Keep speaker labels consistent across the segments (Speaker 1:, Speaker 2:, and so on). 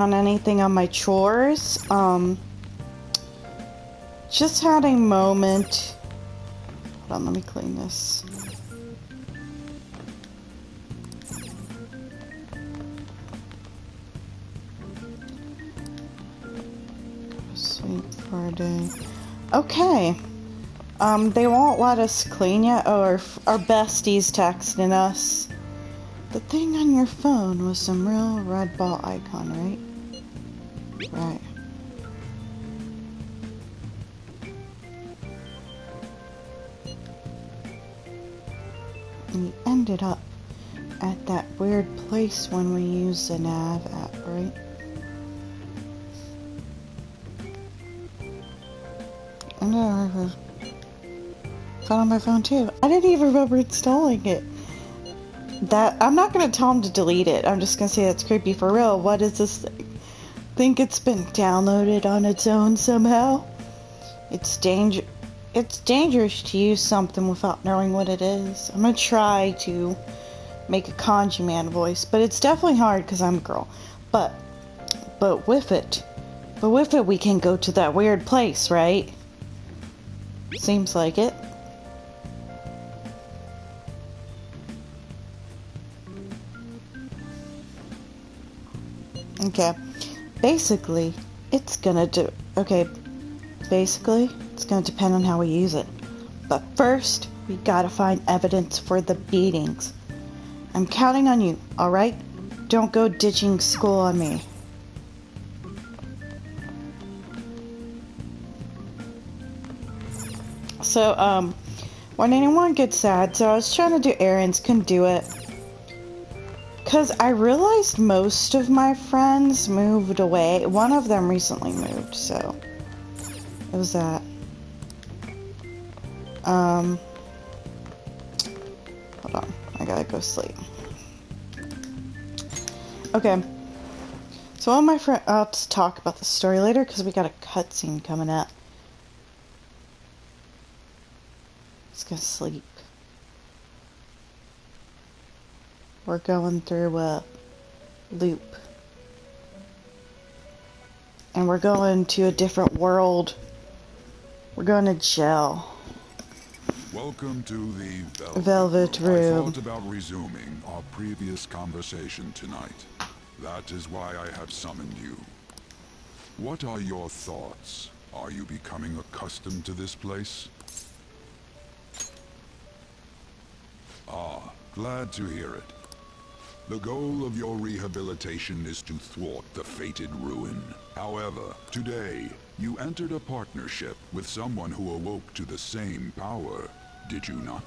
Speaker 1: on anything on my chores. Just had a moment. Hold on, let me clean this. Sleep for a day. Okay. They won't let us clean yet. Oh, our bestie's texting us. The thing on your phone was some real red ball icon, right? Right. We ended up at that weird place when we used the nav app, right? And I found on my phone too. I didn't even remember installing it. I'm not gonna tell him to delete it. I'm just gonna say that's creepy for real. What is this thing? Think it's been downloaded on its own somehow? It's dangerous to use something without knowing what it is. I'm gonna try to make a kanji man voice, but it's definitely hard because I'm a girl. But with it we can go to that weird place, right? Seems like it. Okay. Basically, it's gonna depend on how we use it. But first, we gotta find evidence for the beatings. I'm counting on you, alright? Don't go ditching school on me. So, when anyone gets sad, so I was trying to do errands, couldn't do it. Because I realized most of my friends moved away. One of them recently moved, so it was that. Hold on, I gotta go sleep. Okay, so all my friends, I'll have to talk about the story later because we got a cutscene coming up. Just gonna sleep. We're going through a loop. And we're going to a different world. We're going to jail.
Speaker 2: Welcome to the
Speaker 1: Velvet Room.
Speaker 2: I thought about resuming our previous conversation tonight. That is why I have summoned you. What are your thoughts? Are you becoming accustomed to this place? Ah, glad to hear it. The goal of your rehabilitation is to thwart the fated ruin. However, today, you entered a partnership with someone who awoke to the same power, did you not?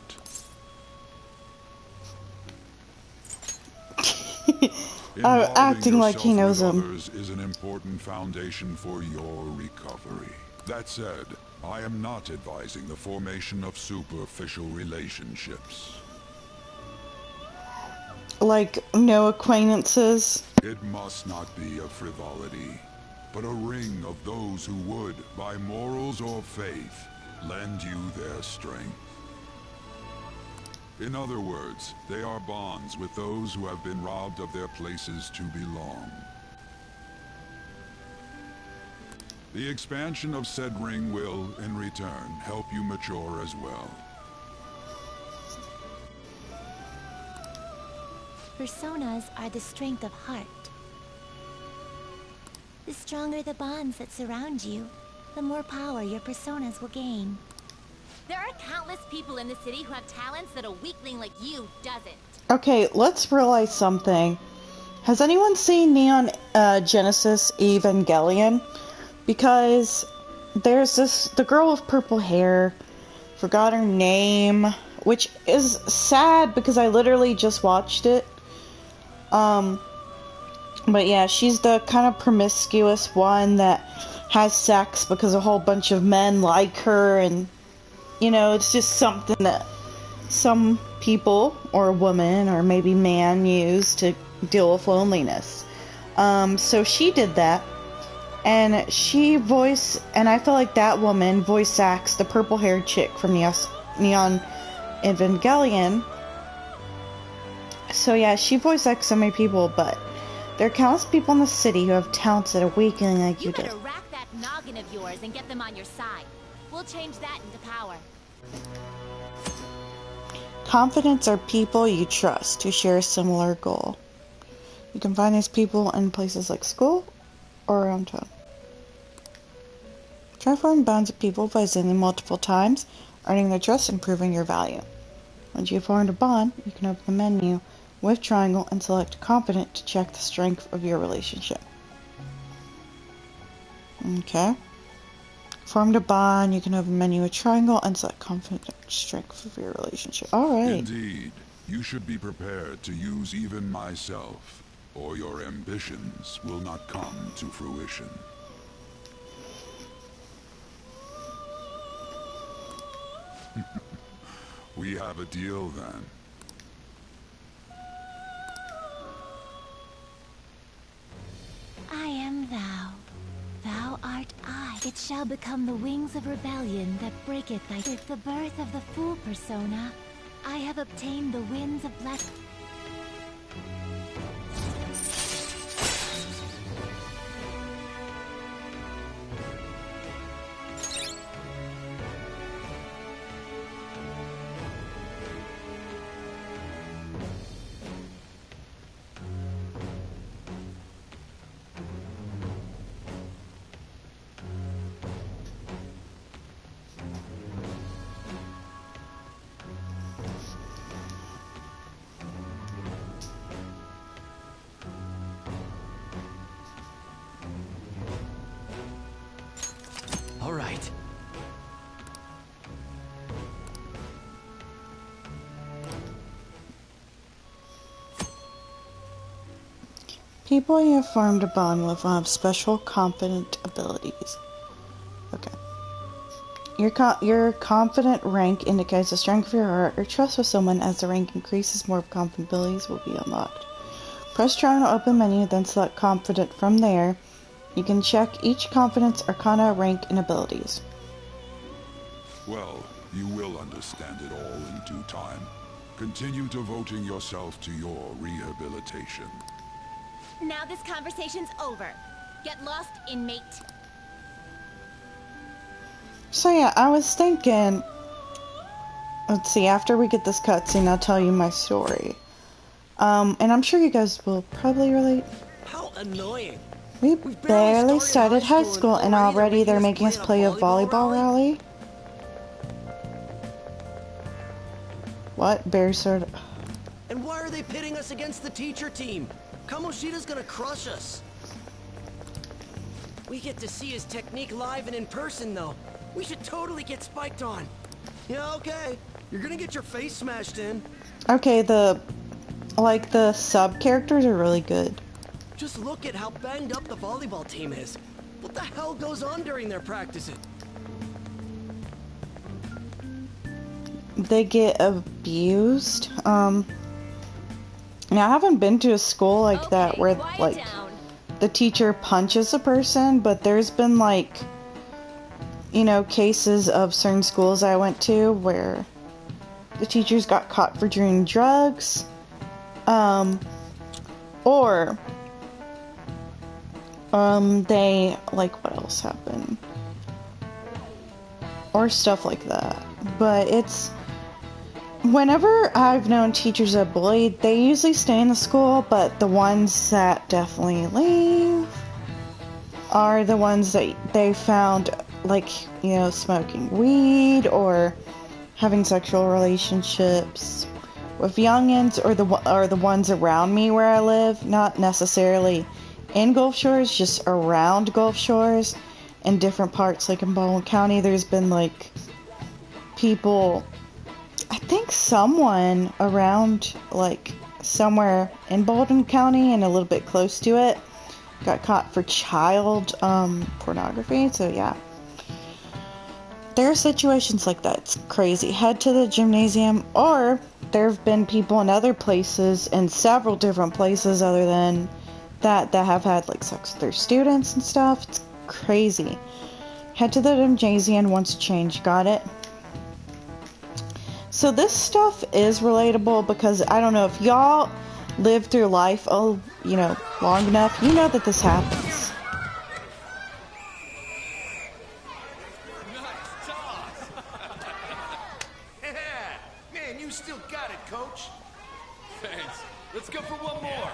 Speaker 1: Acting like he knows him.
Speaker 2: Is an important foundation for your recovery. That said, I am not advising the formation of superficial relationships.
Speaker 1: Like, no acquaintances?
Speaker 2: It must not be a frivolity, but a ring of those who would, by morals or faith, lend you their strength. In other words, they are bonds with those who have been robbed of their places to belong. The expansion of said ring will, in return, help you mature as well.
Speaker 3: Personas are the strength of heart. The stronger the bonds that surround you, the more power your personas will gain.
Speaker 4: There are countless people in the city who have talents that a weakling like you doesn't.
Speaker 1: Okay, let's realize something. Has anyone seen Neon Genesis Evangelion? Because there's the girl with purple hair, forgot her name, which is sad because I literally just watched it. But yeah, she's the kind of promiscuous one that has sex because a whole bunch of men like her, and you know, it's just something that some people, or a woman, or maybe man, use to deal with loneliness. So she did that, and I feel like that woman voice acts the purple-haired chick from Neon Evangelion. So yeah, she voice acts so many people, but There are countless people in the city who have talents that a weakling like you
Speaker 4: You
Speaker 1: do.
Speaker 4: better rack that noggin of yours and get them on your side. We'll change that into power.
Speaker 1: Confidants are people you trust who share a similar goal. You can find these people in places like school or around town. Try forming bonds with people by visiting them multiple times, earning their trust and proving your value. Once you've formed a bond, you can open the menu with triangle and select confident to check the strength of your relationship. Okay. Formed a bond, you can open the menu with triangle and select confident strength of your relationship. Alright.
Speaker 2: Indeed, you should be prepared to use even myself, or your ambitions will not come to fruition. We have a deal then.
Speaker 3: I am thou. Thou art I. It shall become the wings of rebellion that breaketh thy... With the birth of the fool persona, I have obtained the winds of blessing.
Speaker 5: All right.
Speaker 1: People you have formed a bond with will have special confident abilities. Okay. Your confident rank indicates the strength of your heart or trust with someone. As the rank increases, more confident abilities will be unlocked. Press triangle to open menu, then select confident from there. You can check each confidence, arcana, rank, and abilities.
Speaker 2: Well, you will understand it all in due time. Continue devoting yourself to your rehabilitation.
Speaker 4: Now this conversation's over. Get lost, inmate.
Speaker 1: So yeah, I was thinking, let's see, after we get this cutscene, I'll tell you my story. And I'm sure you guys will probably relate.
Speaker 5: How annoying.
Speaker 1: We barely started high school and already they're making us play a volleyball rally? What? Barely started...
Speaker 5: And why are they pitting us against the teacher team? Kamoshida's gonna crush us. We get to see his technique live and in person, though. We should totally get spiked on. Yeah, okay. You're gonna get your face smashed in.
Speaker 1: Okay, the sub-characters are really good.
Speaker 5: Just look at how banged up the volleyball team is. What the hell goes on during their practices?
Speaker 1: They get abused. Now I haven't been to a school like that where like the teacher punches a person, but there's been like, you know, cases of certain schools I went to where the teachers got caught for doing drugs, or they, like, what else happened? Or stuff like that. But it's, whenever I've known teachers that bullied, they usually stay in the school, but the ones that definitely leave are the ones that they found, like, you know, smoking weed or having sexual relationships with youngins, or the ones around me where I live, not necessarily in Gulf Shores, just around Gulf Shores in different parts. Like in Baldwin County, there's been like people, I think someone around like somewhere in Baldwin County and a little bit close to it got caught for child pornography. So yeah, there are situations like that. It's crazy. Head to the gymnasium, or there have been people in other places, in several different places other than that have had like sex with their students and stuff. It's crazy. Head to the gymnasium once change. Got it? So this stuff is relatable because I don't know if y'all lived through life, long enough, you know that this happens.
Speaker 6: Nice toss.
Speaker 7: Yeah, man, you still got it, coach.
Speaker 6: Thanks. Let's go for one more.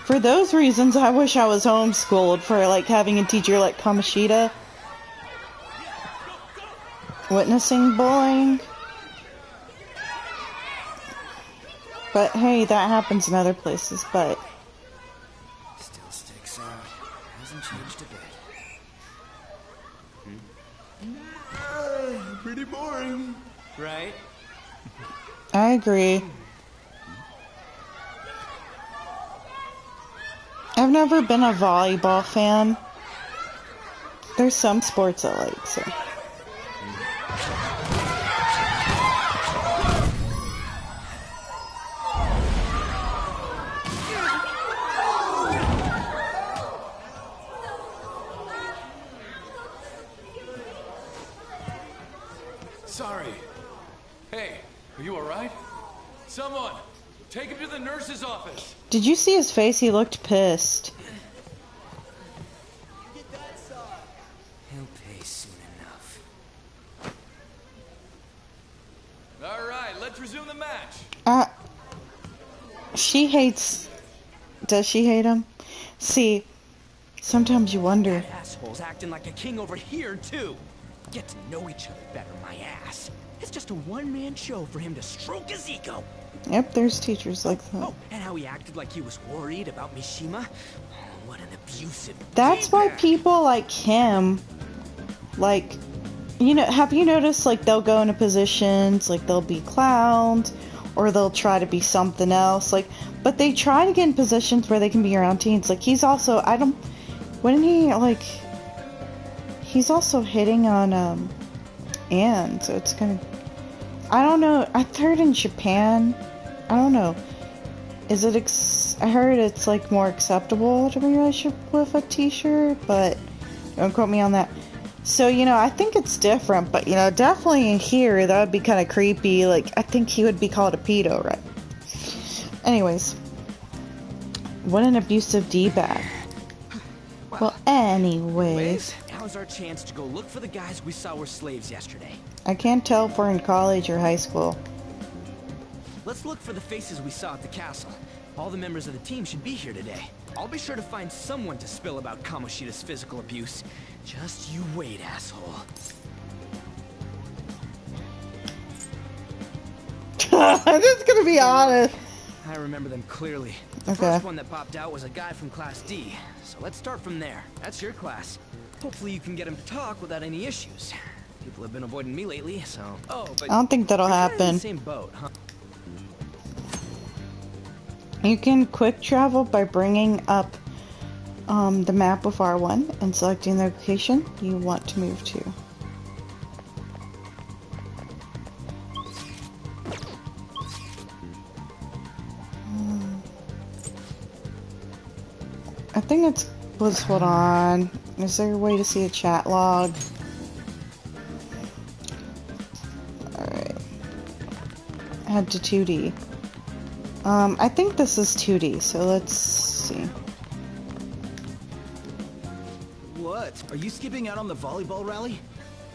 Speaker 1: For those reasons, I wish I was homeschooled for, like, having a teacher like Kamoshida. Witnessing bullying. But, hey, that happens in other places, but...
Speaker 5: Still sticks out. Hasn't changed a bit.
Speaker 7: Pretty boring.
Speaker 5: Right?
Speaker 1: I agree. I've never been a volleyball fan. There's some sports I like, so...
Speaker 6: Sorry. Hey, are you alright? Someone, take him to the nurse's office.
Speaker 1: Did you see his face? He looked pissed.
Speaker 5: He'll pay soon enough.
Speaker 6: Alright, let's resume the match.
Speaker 1: She hates... Does she hate him? See, sometimes you wonder...
Speaker 5: That asshole's acting like a king over here, too. Get to know each other better, my ass. It's just a one-man show for him to stroke his ego.
Speaker 1: Yep, there's teachers like that.
Speaker 5: Oh, and how he acted like he was worried about Mishima. Oh, what an abusive...
Speaker 1: That's why
Speaker 5: D-bag.
Speaker 1: people like him, like, have you noticed, like, they'll go into positions, like, they'll be clowns, or they'll try to be something else, like, but they try to get in positions where they can be around teens. Like, he's also, he's also hitting on, Anne, so it's kind of, I don't know, I've heard in Japan, I don't know, I heard it's, like, more acceptable to be in a relationship with a teacher, but don't quote me on that. So, I think it's different, but, definitely here, that would be kind of creepy. Like, I think he would be called a pedo, right? Anyways. What an abusive D-bag. Well, anyways.
Speaker 5: Now's our chance to go look for the guys we saw were slaves yesterday.
Speaker 1: I can't tell if we're in college or high school.
Speaker 5: Let's look for the faces we saw at the castle. All the members of the team should be here today. I'll be sure to find someone to spill about Kamoshida's physical abuse. Just you wait, asshole.
Speaker 1: I'm just gonna be honest.
Speaker 5: I remember them clearly.
Speaker 1: Okay.
Speaker 5: The first one that popped out was a guy from Class D. So let's start from there. That's your class. Hopefully you can get him to talk without any issues. People have been avoiding me lately, so... Oh, but
Speaker 1: I don't think that'll
Speaker 5: we're kinda in
Speaker 1: happen.
Speaker 5: the same boat, huh?
Speaker 1: You can quick travel by bringing up the map with R1 and selecting the location you want to move to. I think it's... Let's hold on. Is there a way to see a chat log? Alright. Head to 2D. I think this is 2D, so let's see.
Speaker 8: What? Are you skipping out on the volleyball rally?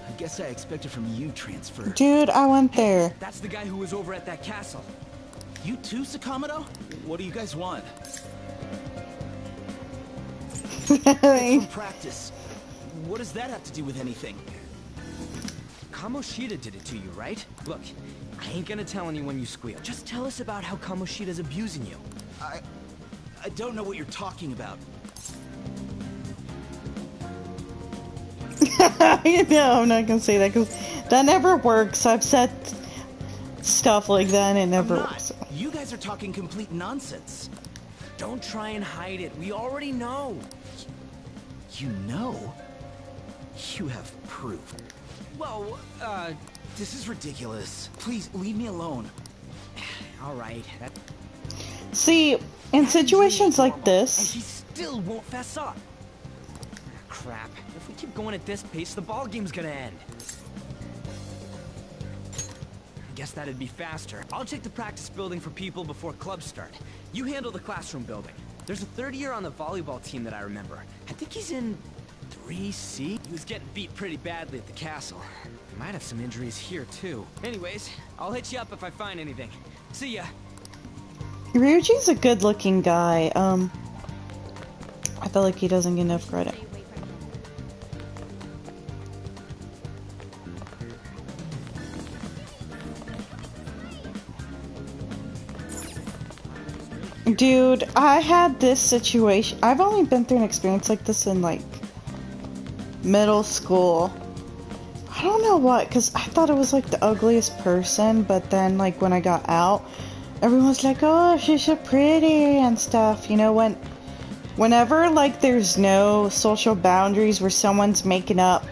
Speaker 8: I guess I expected from you transfer.
Speaker 1: Dude, I went there.
Speaker 5: That's the guy who was over at that castle.
Speaker 8: You too, Sakamoto? What do you guys want? It's from practice. What does that have to do with anything?
Speaker 5: Kamoshida did it to you, right? Look, I ain't gonna tell anyone you squeal. Just tell us about how Kamoshida's abusing you.
Speaker 8: I don't know what you're talking about.
Speaker 1: No, I'm not gonna say that because that never works. I've said stuff like that and it never
Speaker 8: I'm not.
Speaker 1: works.
Speaker 8: You guys are talking complete nonsense.
Speaker 5: Don't try and hide it. We already know.
Speaker 8: You know? You have proof.
Speaker 5: Well,
Speaker 8: This is ridiculous. Please, leave me alone.
Speaker 5: all right.
Speaker 1: See, in situations like
Speaker 5: And
Speaker 1: this,
Speaker 5: he still won't fess up. Crap. If we keep going at this pace, the ball game's gonna end. Guess that'd be faster. I'll check the practice building for people before clubs start. You handle the classroom building. There's a third year on the volleyball team that I remember. I think he's in 3C? He was getting beat pretty badly at the castle. Might have some injuries here, too. Anyways, I'll hit you up if I find anything. See ya.
Speaker 1: Ryuji's a good-looking guy. I feel like he doesn't get enough credit. Dude, I had this situation. I've only been through an experience like this in, like, middle school. I don't know what, because I thought it was, like, the ugliest person, but then, like, when I got out, everyone was like, oh, she's so pretty and stuff. You know, whenever, like, there's no social boundaries where someone's making up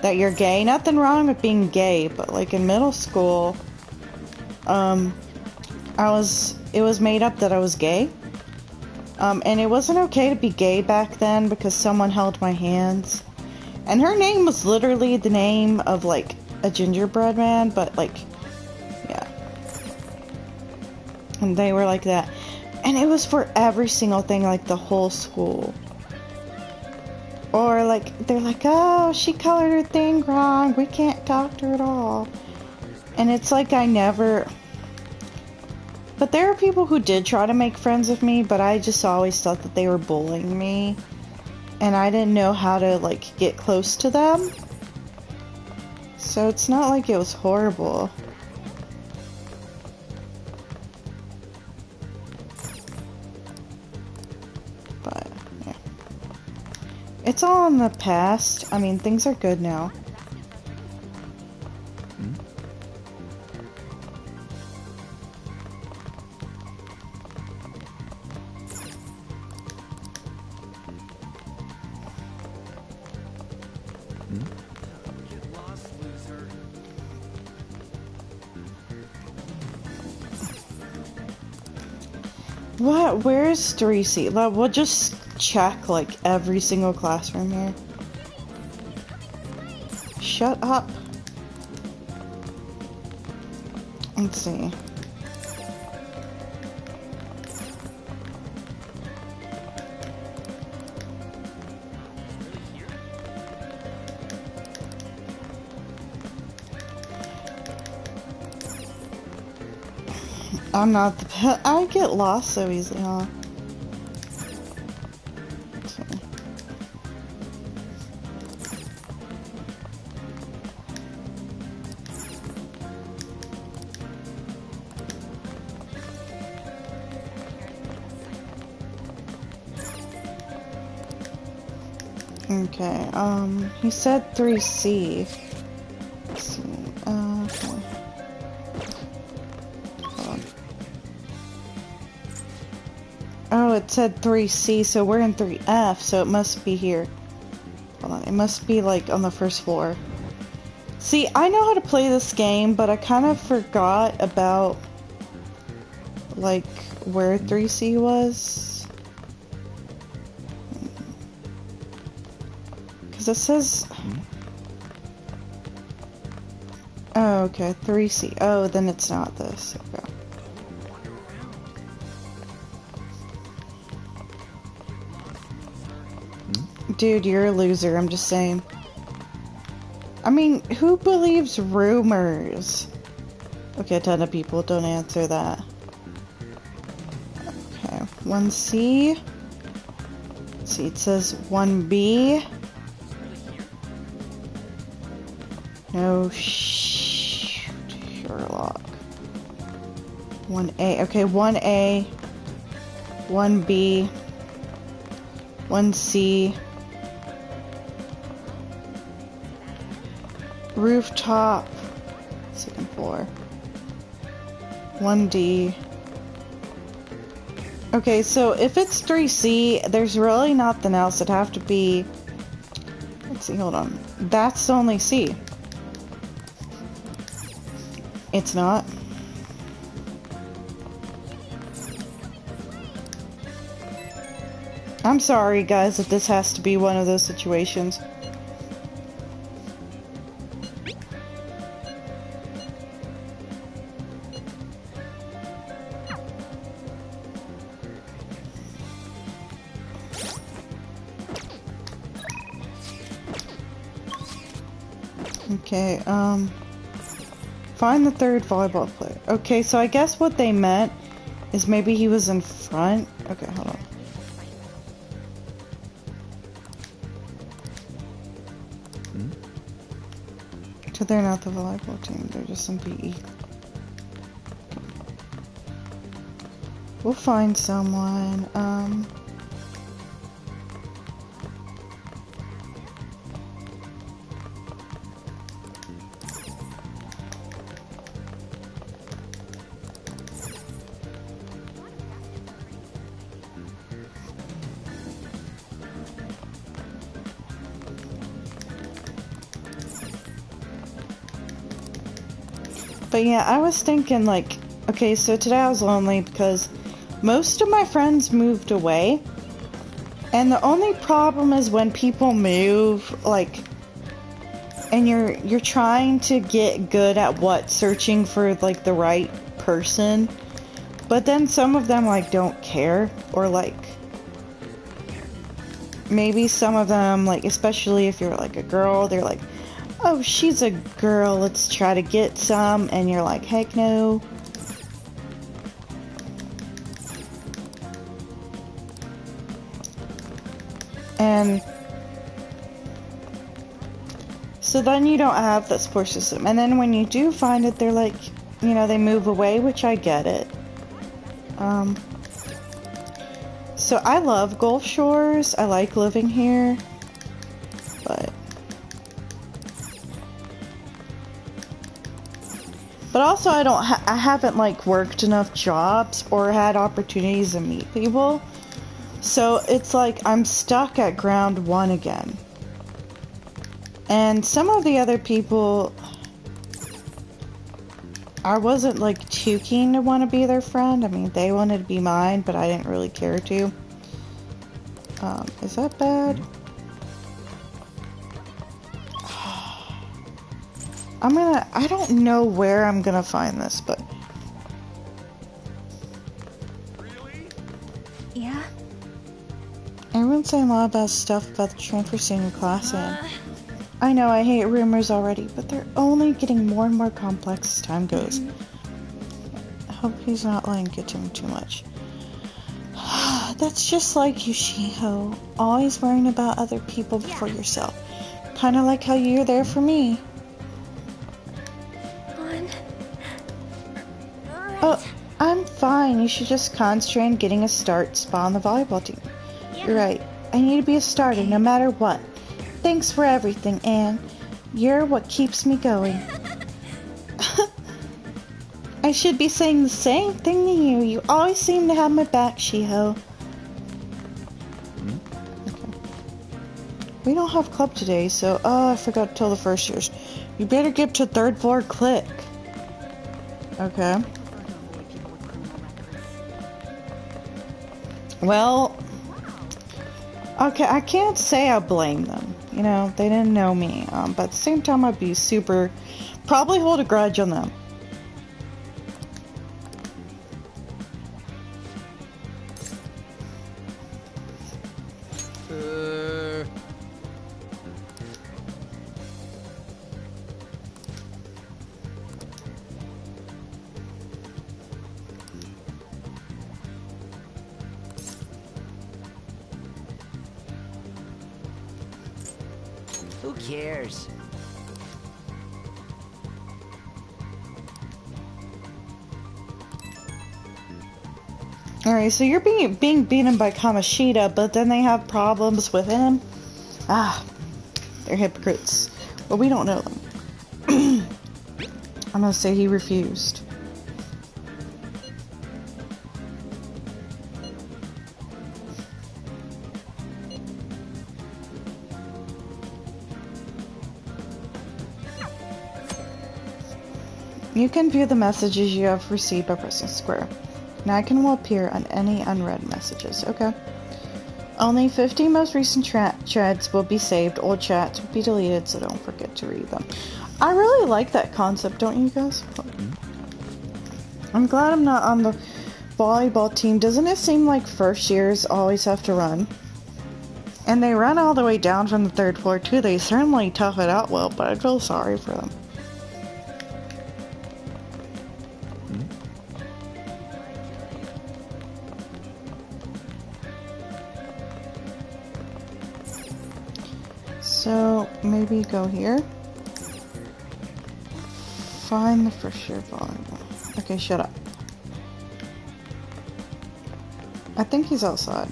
Speaker 1: that you're gay, nothing wrong with being gay, but, like, in middle school, it was made up that I was gay. And it wasn't okay to be gay back then because someone held my hands. And her name was literally the name of, like, a gingerbread man, but, like, yeah. And they were like that. And it was for every single thing, like, the whole school. Or, like, they're like, oh, she colored her thing wrong. We can't talk to her at all. And it's like I never... But there are people who did try to make friends with me, but I just always thought that they were bullying me. And I didn't know how to, like, get close to them. So it's not like it was horrible. But, yeah. It's all in the past. I mean, things are good now. What? Where's 3C? We'll just check, like, every single classroom here. Shut up. Let's see. I'm not the pet. I get lost so easily, huh? Okay, he said 3C. Let's see, okay. Oh, it said 3C, so we're in 3F, so it must be here. Hold on, it must be, like, on the first floor. See, I know how to play this game, but I kind of forgot about, like, where 3C was. Because it says... Oh, okay, 3C. Oh, then it's not this. Okay. Dude, you're a loser, I'm just saying. I mean, who believes rumors? Okay, a ton of people don't answer that. Okay, 1C. Let's see, it says 1B. No, Sherlock. 1A. Okay, 1A. 1B. 1C. Rooftop. Second floor. 1D. Okay, so if it's 3C, there's really nothing else. It'd have to be... Let's see, hold on. That's the only C. It's not. I'm sorry, guys, if this has to be one of those situations. Okay, find the third volleyball player. Okay, so I guess what they meant is maybe he was in front. Okay, hold on. So they're not the volleyball team, they're just some PE. We'll find someone, but yeah, I was thinking like, okay, so today I was lonely because most of my friends moved away. And the only problem is when people move, like, and you're trying to get good at searching for like the right person. But then some of them like don't care, or like maybe some of them, like, especially if you're like a girl, they're like, oh, she's a girl, let's try to get some, and you're like, heck no. And so then you don't have that support system. And then when you do find it, they're like, you know, they move away, which I get it. So I love Gulf Shores. I like living here. But also I haven't like worked enough jobs or had opportunities to meet people. So it's like I'm stuck at ground one again. And some of the other people, I wasn't like too keen to want to be their friend. I mean, they wanted to be mine, but I didn't really care to. Is that bad? I don't know where I'm gonna find this, but...
Speaker 3: Really? Yeah?
Speaker 1: Everyone's saying a lot of bad stuff about the transfer senior class in. I know, I hate rumors already, but they're only getting more and more complex as time goes. I hope he's not letting it get to him too much. That's just like you, Shiho. Always worrying about other people before yourself. Kinda like how you're there for me. Oh, I'm fine. You should just concentrate on getting a start spot on the volleyball team. You're right. I need to be a starter no matter what. Thanks for everything, Anne. You're what keeps me going. I should be saying the same thing to you. You always seem to have my back, Shiho. Okay. We don't have club today, so... Oh, I forgot to tell the first years. You better get to third floor click. Okay. Well, okay, I can't say I blame them. You know, they didn't know me. But at the same time, I'd be probably hold a grudge on them.
Speaker 5: Who cares?
Speaker 1: Alright, so you're being beaten by Kamoshida, but then they have problems with him? Ah, they're hypocrites. But we don't know them. I'm gonna say he refused. You can view the messages you have received by pressing square. An icon will appear on any unread messages. Okay. Only 50 most recent threads will be saved. Old chats will be deleted, so don't forget to read them. I really like that concept, don't you guys? I'm glad I'm not on the volleyball team. Doesn't it seem like first years always have to run? And they run all the way down from the 3rd floor too. They certainly tough it out well, but I feel sorry for them. So maybe go here. Find the for sure volleyball. Okay, shut up. I think he's outside.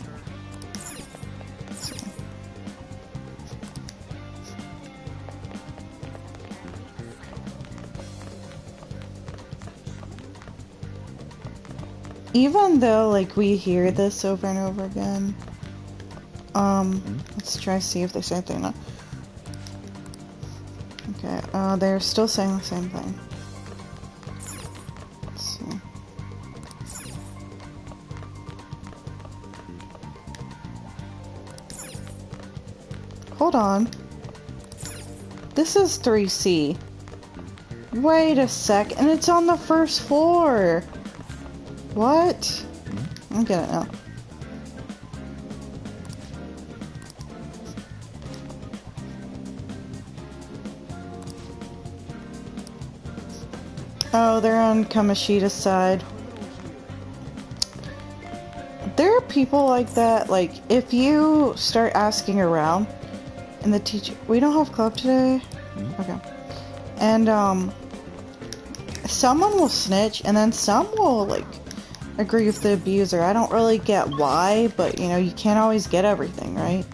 Speaker 1: Even though, like, we hear this over and over again, let's try to see if they say anything now. Okay, they're still saying the same thing. Let's see. Hold on. This is 3C. Wait a sec, and it's on the 1st floor! What? I get it now. Oh, they're on Kamoshida's side. There are people like that, like, if you start asking around, and the teacher... We don't have club today? Okay. And, someone will snitch, and then some will, like, agree with the abuser. I don't really get why, but, you know, you can't always get everything, right?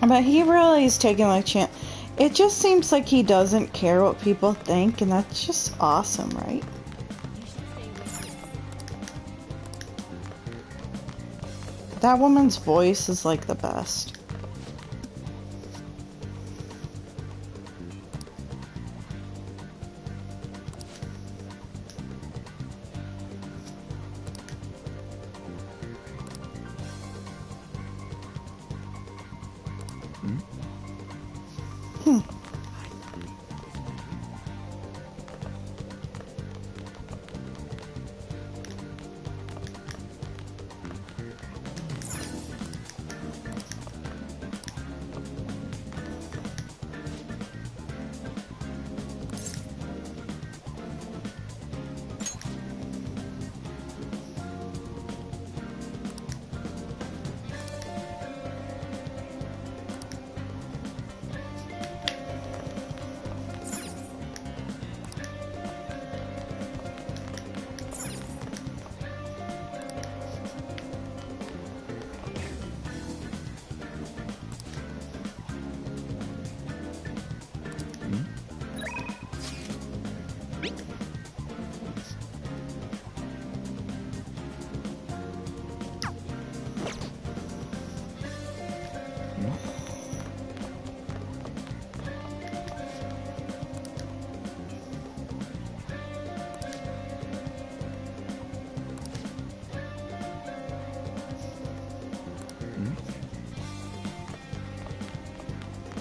Speaker 1: But he really is taking like chance. It just seems like he doesn't care what people think, and that's just awesome, right? That woman's voice is like the best.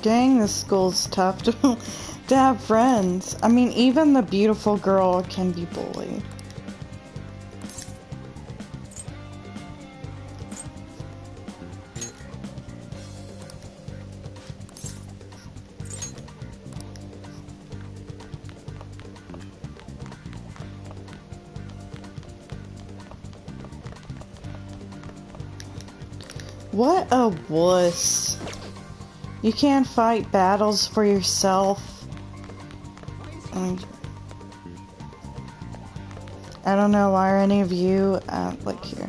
Speaker 1: Dang, this school's tough to have friends. I mean, even the beautiful girl can be bullied. What a wuss. You can't fight battles for yourself. I don't know why any of you, like here.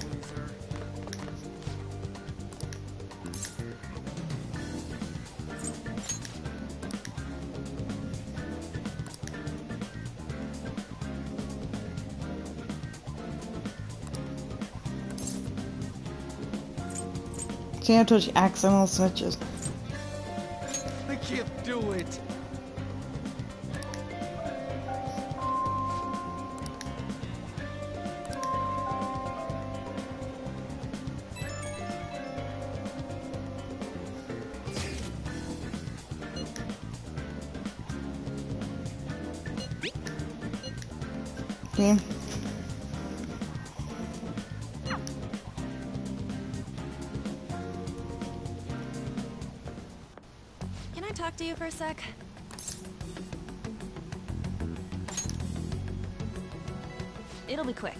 Speaker 1: See, I told you, accidental snitches.
Speaker 7: I can't do it.
Speaker 1: Geeky.
Speaker 9: Can I talk to you for a sec? It'll be quick.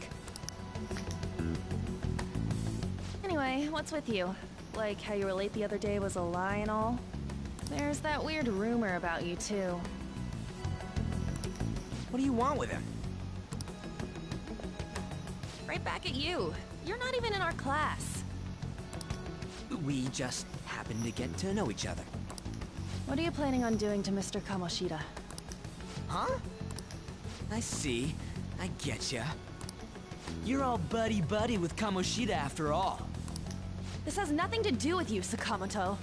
Speaker 9: Anyway, what's with you? Like how you were late the other day was a lie and all? There's that weird rumor about you too.
Speaker 5: What do you want with him?
Speaker 9: Right back at you. You're not even in our class.
Speaker 5: We just happen to get to know each other.
Speaker 9: What are you planning on doing to Mr. Kamoshida?
Speaker 5: Huh? I see. I getcha. You're all buddy-buddy with Kamoshida after all.
Speaker 9: This has nothing to do with you, Sakamoto.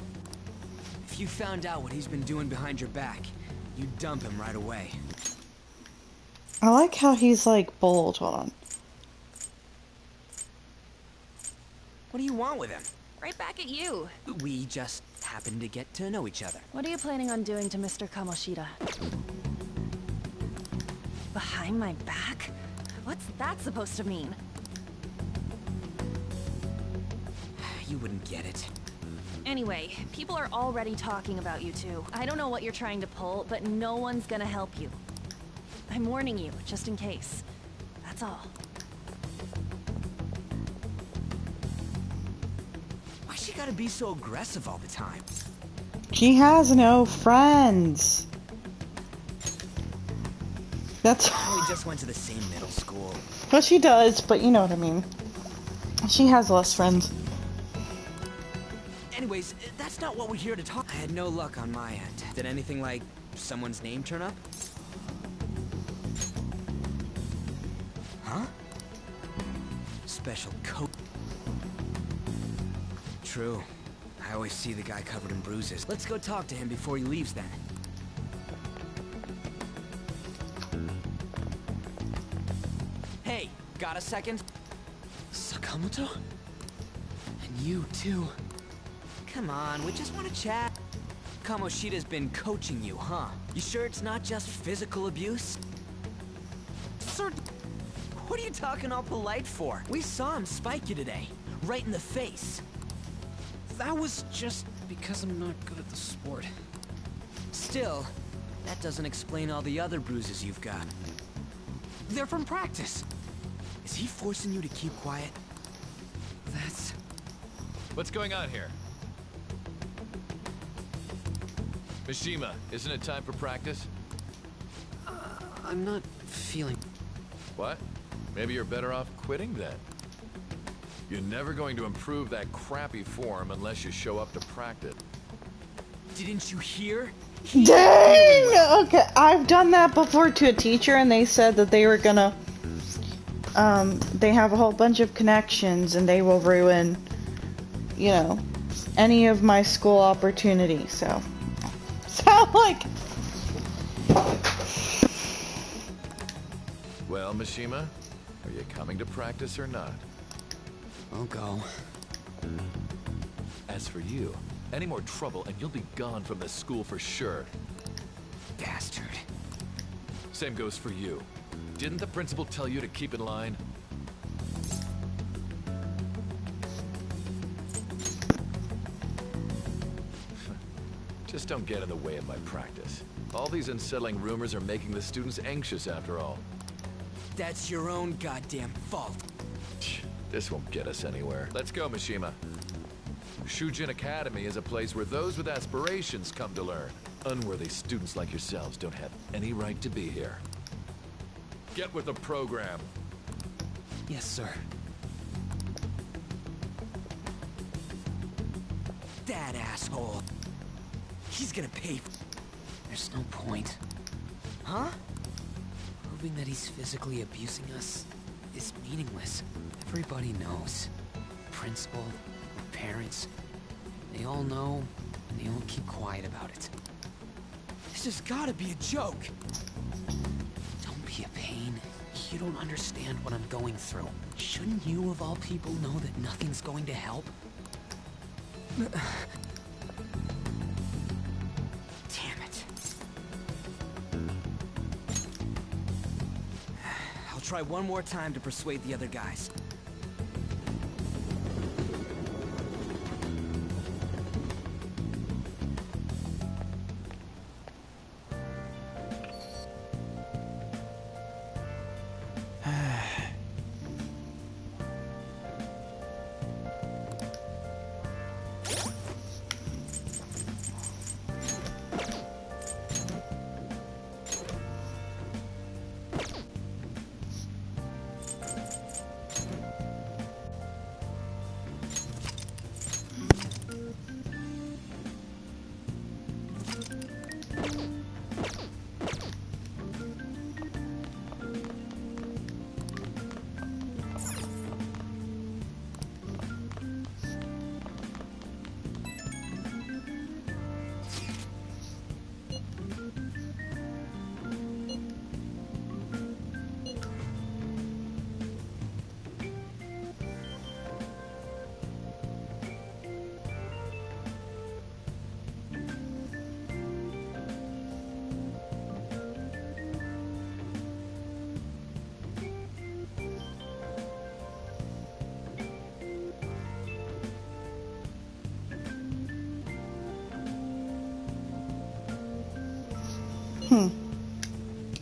Speaker 5: If you found out what he's been doing behind your back, you'd dump him right away.
Speaker 1: I like how he's like bold. Hold on.
Speaker 5: What do you want with him?
Speaker 9: Right back at you.
Speaker 5: We just happen to get to know each other.
Speaker 9: What are you planning on doing to Mr. Kamoshida? Behind my back? What's that supposed to mean?
Speaker 5: You wouldn't get it.
Speaker 9: Anyway, people are already talking about you two. I don't know what you're trying to pull, but no one's gonna help you. I'm warning you, just in case. That's all.
Speaker 5: Why she gotta be so aggressive all the time?
Speaker 1: She has no friends. That's
Speaker 5: We just went to the same middle school.
Speaker 1: well, she does, but you know what I mean. She has less friends.
Speaker 5: Anyways, that's not what we're here to talk. I had no luck on my end. Did anything like someone's name turn up? Huh? Special coat. True. I always see the guy covered in bruises. Let's go talk to him before he leaves then. Hey, got a second? Sakamoto? And you too. Come on, we just want to chat. Kamoshida's been coaching you, huh? You sure it's not just physical abuse? Sir, what are you talking all polite for? We saw him spike you today, right in the face.
Speaker 10: That was just because I'm not good at the sport.
Speaker 5: Still, that doesn't explain all the other bruises you've got. They're from practice. Is he forcing you to keep quiet?
Speaker 10: That's...
Speaker 6: What's going on here? Mishima, isn't it time for practice?
Speaker 10: I'm not feeling...
Speaker 6: What? Maybe you're better off quitting then. You're never going to improve that crappy form unless you show up to practice.
Speaker 5: Didn't you hear?
Speaker 1: Dang! Okay, I've done that before to a teacher, and they said that they were gonna, they have a whole bunch of connections, and they will ruin, you know, any of my school opportunities, so. So, like...
Speaker 6: Well, Mishima, are you coming to practice or not?
Speaker 10: I'll go.
Speaker 6: As for you, any more trouble and you'll be gone from this school for sure.
Speaker 5: Bastard.
Speaker 6: Same goes for you. Didn't the principal tell you to keep in line? Just don't get in the way of my practice. All these unsettling rumors are making the students anxious after all.
Speaker 5: That's your own goddamn fault.
Speaker 6: This won't get us anywhere. Let's go, Mishima. Shujin Academy is a place where those with aspirations come to learn. Unworthy students like yourselves don't have any right to be here. Get with the program.
Speaker 5: Yes, sir. That asshole. He's gonna pay.
Speaker 10: There's no point.
Speaker 5: Huh?
Speaker 10: Proving that he's physically abusing us is meaningless. Everybody knows. Principal, parents, they all know, and they all keep quiet about it.
Speaker 5: This has gotta be a joke.
Speaker 10: Don't be a pain. You don't understand what I'm going through. Shouldn't you, of all people, know that nothing's going to help?
Speaker 5: Damn it. I'll try one more time to persuade the other guys.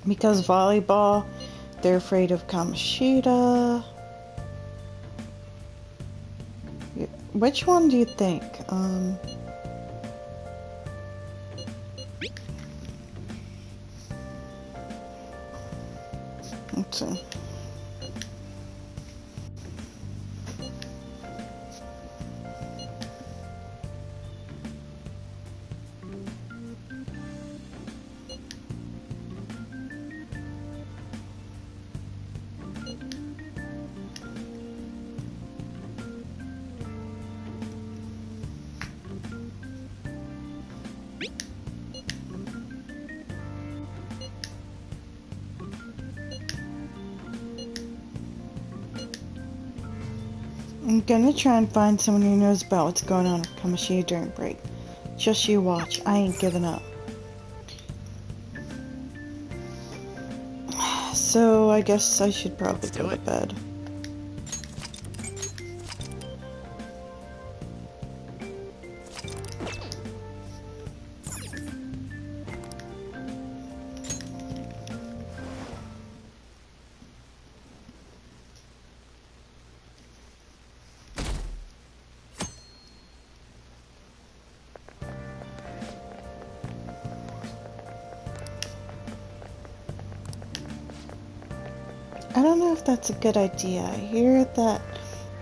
Speaker 1: Because volleyball, they're afraid of Kamoshida. Which one do you think? Let's see. I'm gonna try and find someone who knows about what's going on with Kamoshida during break. Just you watch. I ain't giving up. So I guess I should probably go to bed. I don't know if that's a good idea. I hear that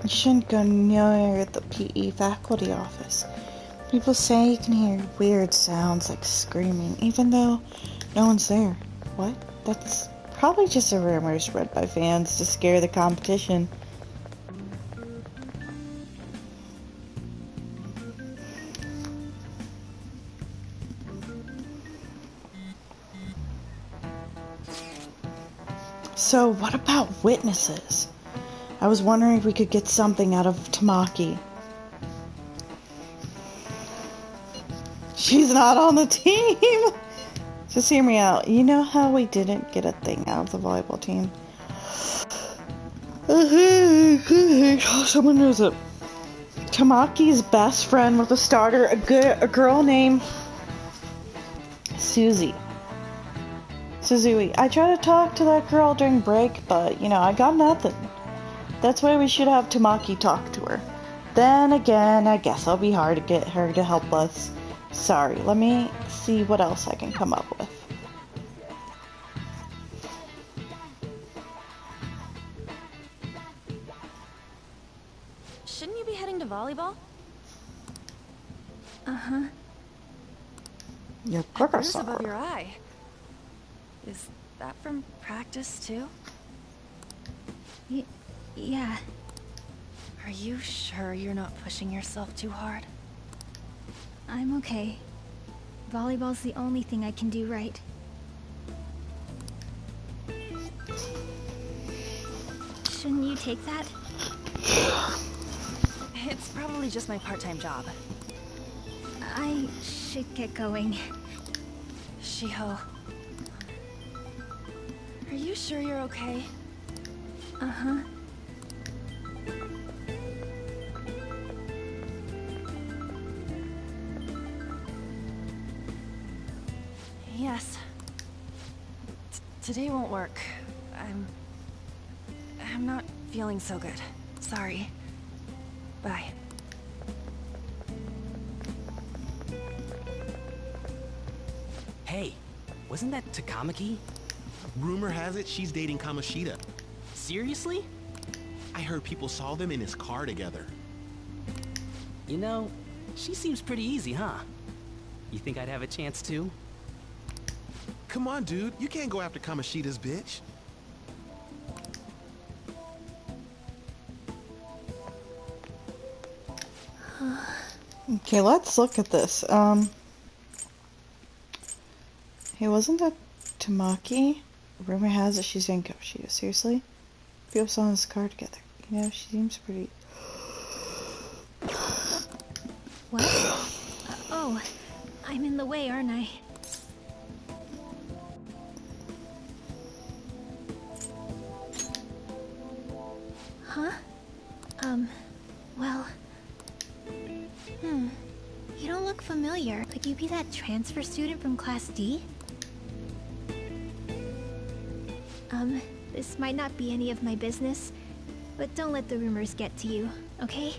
Speaker 1: you shouldn't go near the PE faculty office. People say you can hear weird sounds like screaming, even though no one's there. What? That's probably just a rumor spread by fans to scare the competition. So, what about witnesses? I was wondering if we could get something out of Tamaki. She's not on the team! Just hear me out. You know how we didn't get a thing out of the volleyball team? Someone knows it. Tamaki's best friend was a starter, a girl named Suzui. I tried to talk to that girl during break, but, you know, I got nothing. That's why we should have Tamaki talk to her. Then again, I guess it'll be hard to get her to help us. Sorry, let me see what else I can come up with.
Speaker 9: Shouldn't you be heading to volleyball? Uh-huh.
Speaker 1: Your
Speaker 9: That bruise above your eye. Is that from practice, too?
Speaker 3: Yeah.
Speaker 9: Are you sure you're not pushing yourself too hard?
Speaker 3: I'm okay. Volleyball's the only thing I can do right. Shouldn't you take that?
Speaker 9: It's probably just my part-time job.
Speaker 3: I should get going.
Speaker 9: Shiho. Are you sure you're okay?
Speaker 3: Uh-huh.
Speaker 9: Yes. Today won't work. I'm not feeling so good. Sorry. Bye.
Speaker 11: Hey, wasn't that Takamaki?
Speaker 12: Rumor has it she's dating Kamoshida.
Speaker 11: Seriously?
Speaker 12: I heard people saw them in his car together.
Speaker 11: You know, she seems pretty easy, huh? You think I'd have a chance too?
Speaker 12: Come on, dude. You can't go after Kamoshida's bitch.
Speaker 1: Okay, let's look at this. Hey, wasn't that Tamaki? Rumor has it she's in Kamoshida. Seriously? People saw in this car together. You know, she seems pretty...
Speaker 3: What? Oh, I'm in the way, aren't I? Huh? Well... You don't look familiar. Could you be that transfer student from Class D? This might not be any of my business, but don't let the rumors get to you, okay?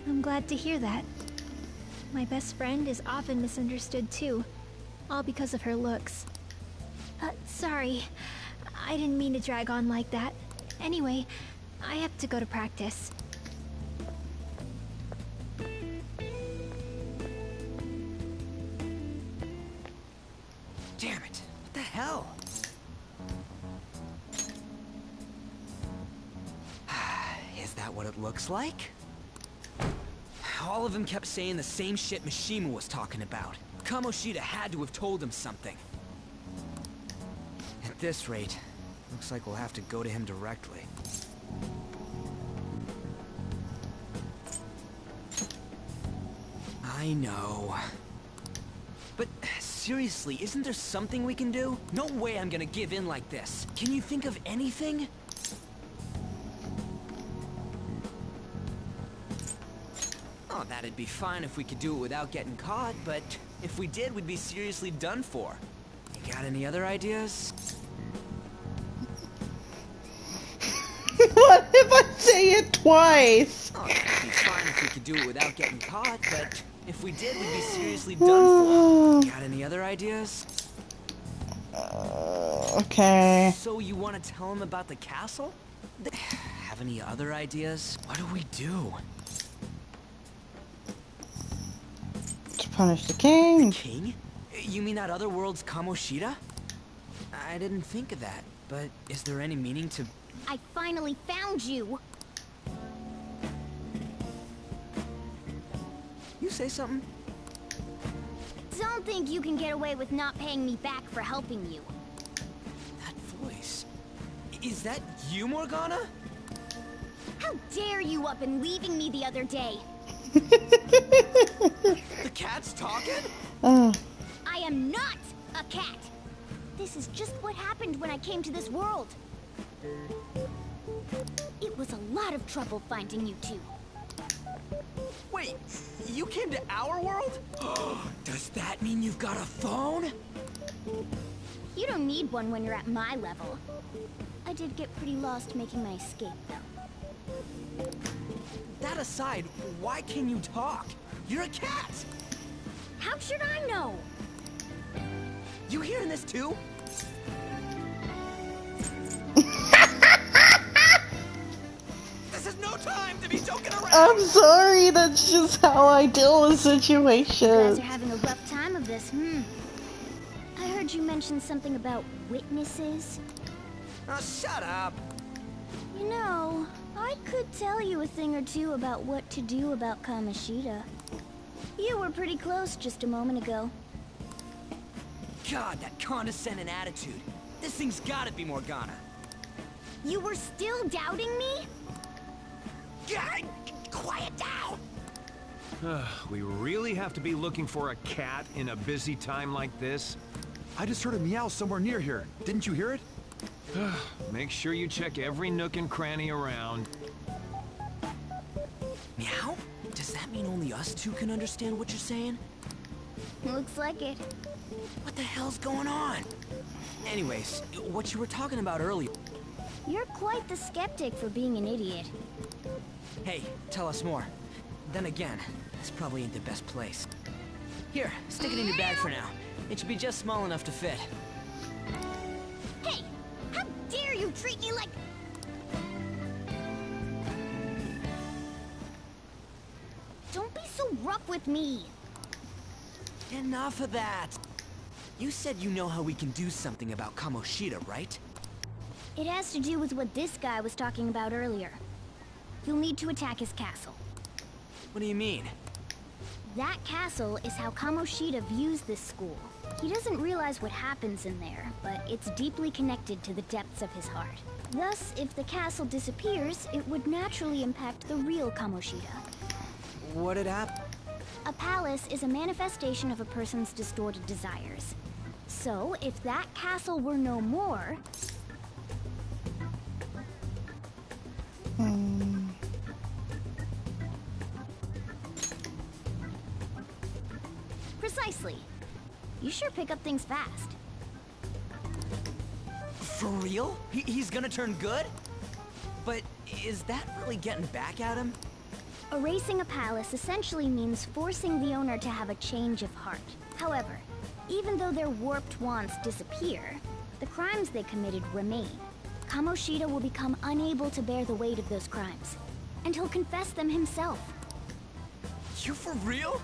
Speaker 3: I'm glad to hear that. My best friend is often misunderstood too, all because of her looks. Sorry. I didn't mean to drag on like that. Anyway, I have to go to practice.
Speaker 5: Damn it! What the hell? Is that what it looks like? All of them kept saying the same shit Mishima was talking about. Kamoshida had to have told him something. At this rate, looks like we'll have to go to him directly. I know. But seriously, isn't there something we can do? No way I'm gonna give in like this. Can you think of anything? Oh, that'd be fine if we could do it without getting caught, but if we did, we'd be seriously done for. You got any other ideas?
Speaker 1: What if I say it twice?
Speaker 5: Oh, that'd be fine if we could do it without getting caught, but if we did, we'd be seriously done for. You got any other ideas?
Speaker 1: Okay.
Speaker 5: So you want to tell him about the castle? Have any other ideas? What do we do?
Speaker 1: To punish the king.
Speaker 5: The king? You mean that other world's Kamoshida? I didn't think of that, but is there any meaning to...
Speaker 3: I finally found you!
Speaker 5: You say something?
Speaker 3: Don't think you can get away with not paying me back for helping you.
Speaker 5: That voice... Is that you, Morgana?
Speaker 3: How dare you up and leaving me the other day?
Speaker 5: The cat's talking?
Speaker 3: I am not a cat! This is just what happened when I came to this world. It was a lot of trouble finding you two.
Speaker 5: Wait, you came to our world? Does that mean you've got a phone?
Speaker 3: You don't need one when you're at my level. I did get pretty lost making my escape, though.
Speaker 5: That aside, why can you talk? You're a cat!
Speaker 3: How should I know?
Speaker 5: You hearing this too? This is no time to be joking around!
Speaker 1: I'm sorry, that's just how I deal with situations.
Speaker 3: You guys are having a rough time of this, I heard you mention something about witnesses.
Speaker 5: Oh, shut up!
Speaker 3: You know, I could tell you a thing or two about what to do about Kamoshida. You were pretty close just a moment ago.
Speaker 5: God, that condescending attitude. This thing's gotta be Morgana.
Speaker 3: You were still doubting me?
Speaker 5: God, quiet down!
Speaker 13: We really have to be looking for a cat in a busy time like this?
Speaker 14: I just heard a meow somewhere near here. Didn't you hear it?
Speaker 13: Make sure you check every nook and cranny around.
Speaker 5: Meow? Does that mean only us two can understand what you're saying?
Speaker 3: Looks like it.
Speaker 5: What the hell's going on? Anyways, what you were talking about earlier.
Speaker 3: You're quite the skeptic for being an idiot.
Speaker 5: Hey, tell us more. Then again, this probably ain't the best place. Here, stick it in your bag for now. It should be just small enough to fit.
Speaker 3: Hey! How dare you treat me like... Don't be so rough with me!
Speaker 5: Enough of that! You said you know how we can do something about Kamoshida, right?
Speaker 3: It has to do with what this guy was talking about earlier. You'll need to attack his castle.
Speaker 5: What do you mean?
Speaker 3: That castle is how Kamoshida views this school. He doesn't realize what happens in there, but it's deeply connected to the depths of his heart. Thus, if the castle disappears, it would naturally impact the real Kamoshida.
Speaker 5: What'd happen?
Speaker 3: A palace is a manifestation of a person's distorted desires. So, if that castle were no more... Precisely. You sure pick up things fast.
Speaker 5: For real? He's gonna turn good? But is that really getting back at him?
Speaker 3: Erasing a palace essentially means forcing the owner to have a change of heart. However, even though their warped wants disappear, the crimes they committed remain. Kamoshida will become unable to bear the weight of those crimes, and he'll confess them himself.
Speaker 5: You for real?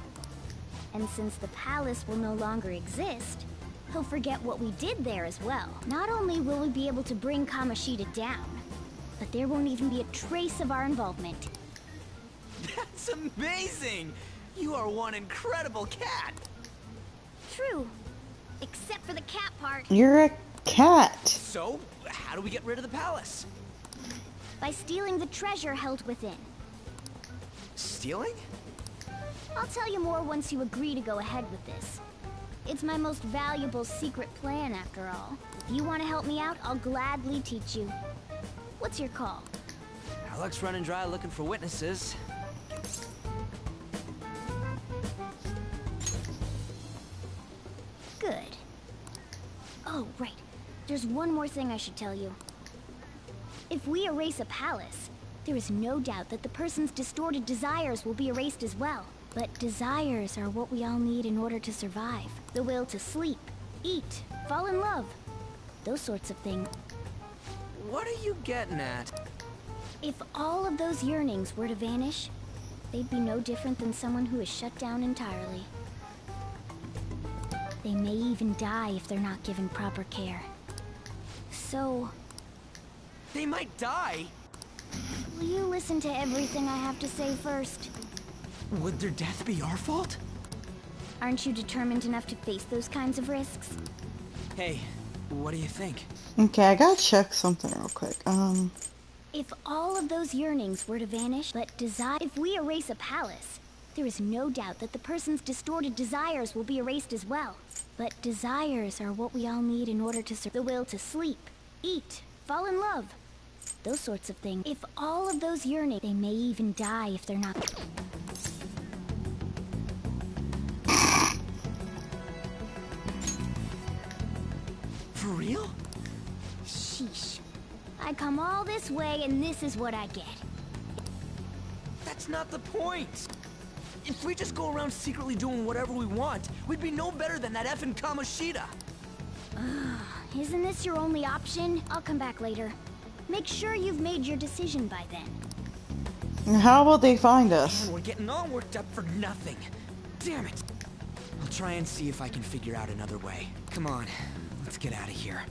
Speaker 3: And since the palace will no longer exist, he'll forget what we did there as well. Not only will we be able to bring Kamoshida down, but there won't even be a trace of our involvement.
Speaker 5: That's amazing! You are one incredible cat!
Speaker 3: True. Except for the cat part.
Speaker 1: You're a cat.
Speaker 5: So, how do we get rid of the palace?
Speaker 3: By stealing the treasure held within.
Speaker 5: Stealing?
Speaker 3: I'll tell you more once you agree to go ahead with this. It's my most valuable secret plan, after all. If you want to help me out, I'll gladly teach you. What's your call?
Speaker 5: Our luck's running dry looking for witnesses.
Speaker 3: Good. Oh, right. There's one more thing I should tell you. If we erase a palace, there is no doubt that the person's distorted desires will be erased as well. But desires are what we all need in order to survive. The will to sleep, eat, fall in love. Those sorts of things.
Speaker 5: What are you getting at?
Speaker 3: If all of those yearnings were to vanish, they'd be no different than someone who is shut down entirely. They may even die if they're not given proper care. So...
Speaker 5: They might die?
Speaker 3: Will you listen to everything I have to say first?
Speaker 5: Would their death be our fault?
Speaker 3: Aren't you determined enough to face those kinds of risks?
Speaker 5: Hey, what do you think?
Speaker 1: Okay, I gotta check something real quick.
Speaker 3: If all of those yearnings were to vanish, but if we erase a palace, there is no doubt that the person's distorted desires will be erased as well. But desires are what we all need in order to survive. The will to sleep, eat, fall in love. Those sorts of things. If all of those yearnings, they may even die if they're not...
Speaker 5: For real?
Speaker 3: Sheesh. I come all this way and this is what I get.
Speaker 5: That's not the point! If we just go around secretly doing whatever we want, we'd be no better than that effing Kamoshida!
Speaker 3: Isn't this your only option? I'll come back later. Make sure you've made your decision by then.
Speaker 1: How will they find us?
Speaker 5: Man, we're getting all worked up for nothing. Damn it! I'll try and see if I can figure out another way. Come on, let's get out of here.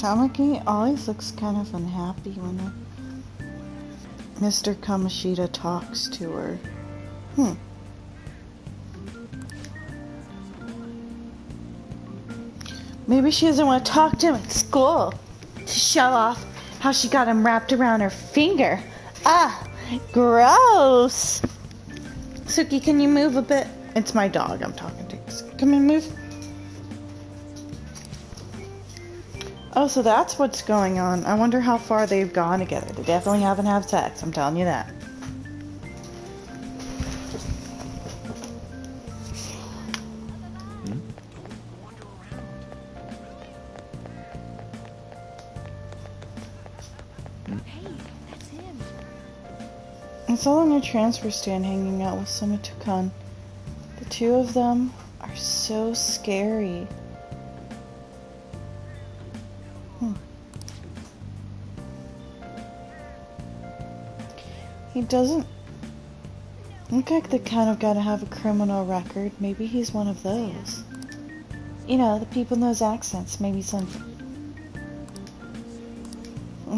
Speaker 1: Tamaki always looks kind of unhappy when Mr. Kamoshida talks to her. Maybe she doesn't want to talk to him at school to show off how she got him wrapped around her finger. Ah, gross. Suki, can you move a bit? It's my dog I'm talking to. Come and move. Oh, so that's what's going on. I wonder how far they've gone together. They definitely haven't had sex, I'm telling you that. It's all on a transfer stand hanging out with Sumitokun. The two of them are so scary. He doesn't look like the kind of guy to have a criminal record. Maybe he's one of those. You know, the people in those accents. Maybe some...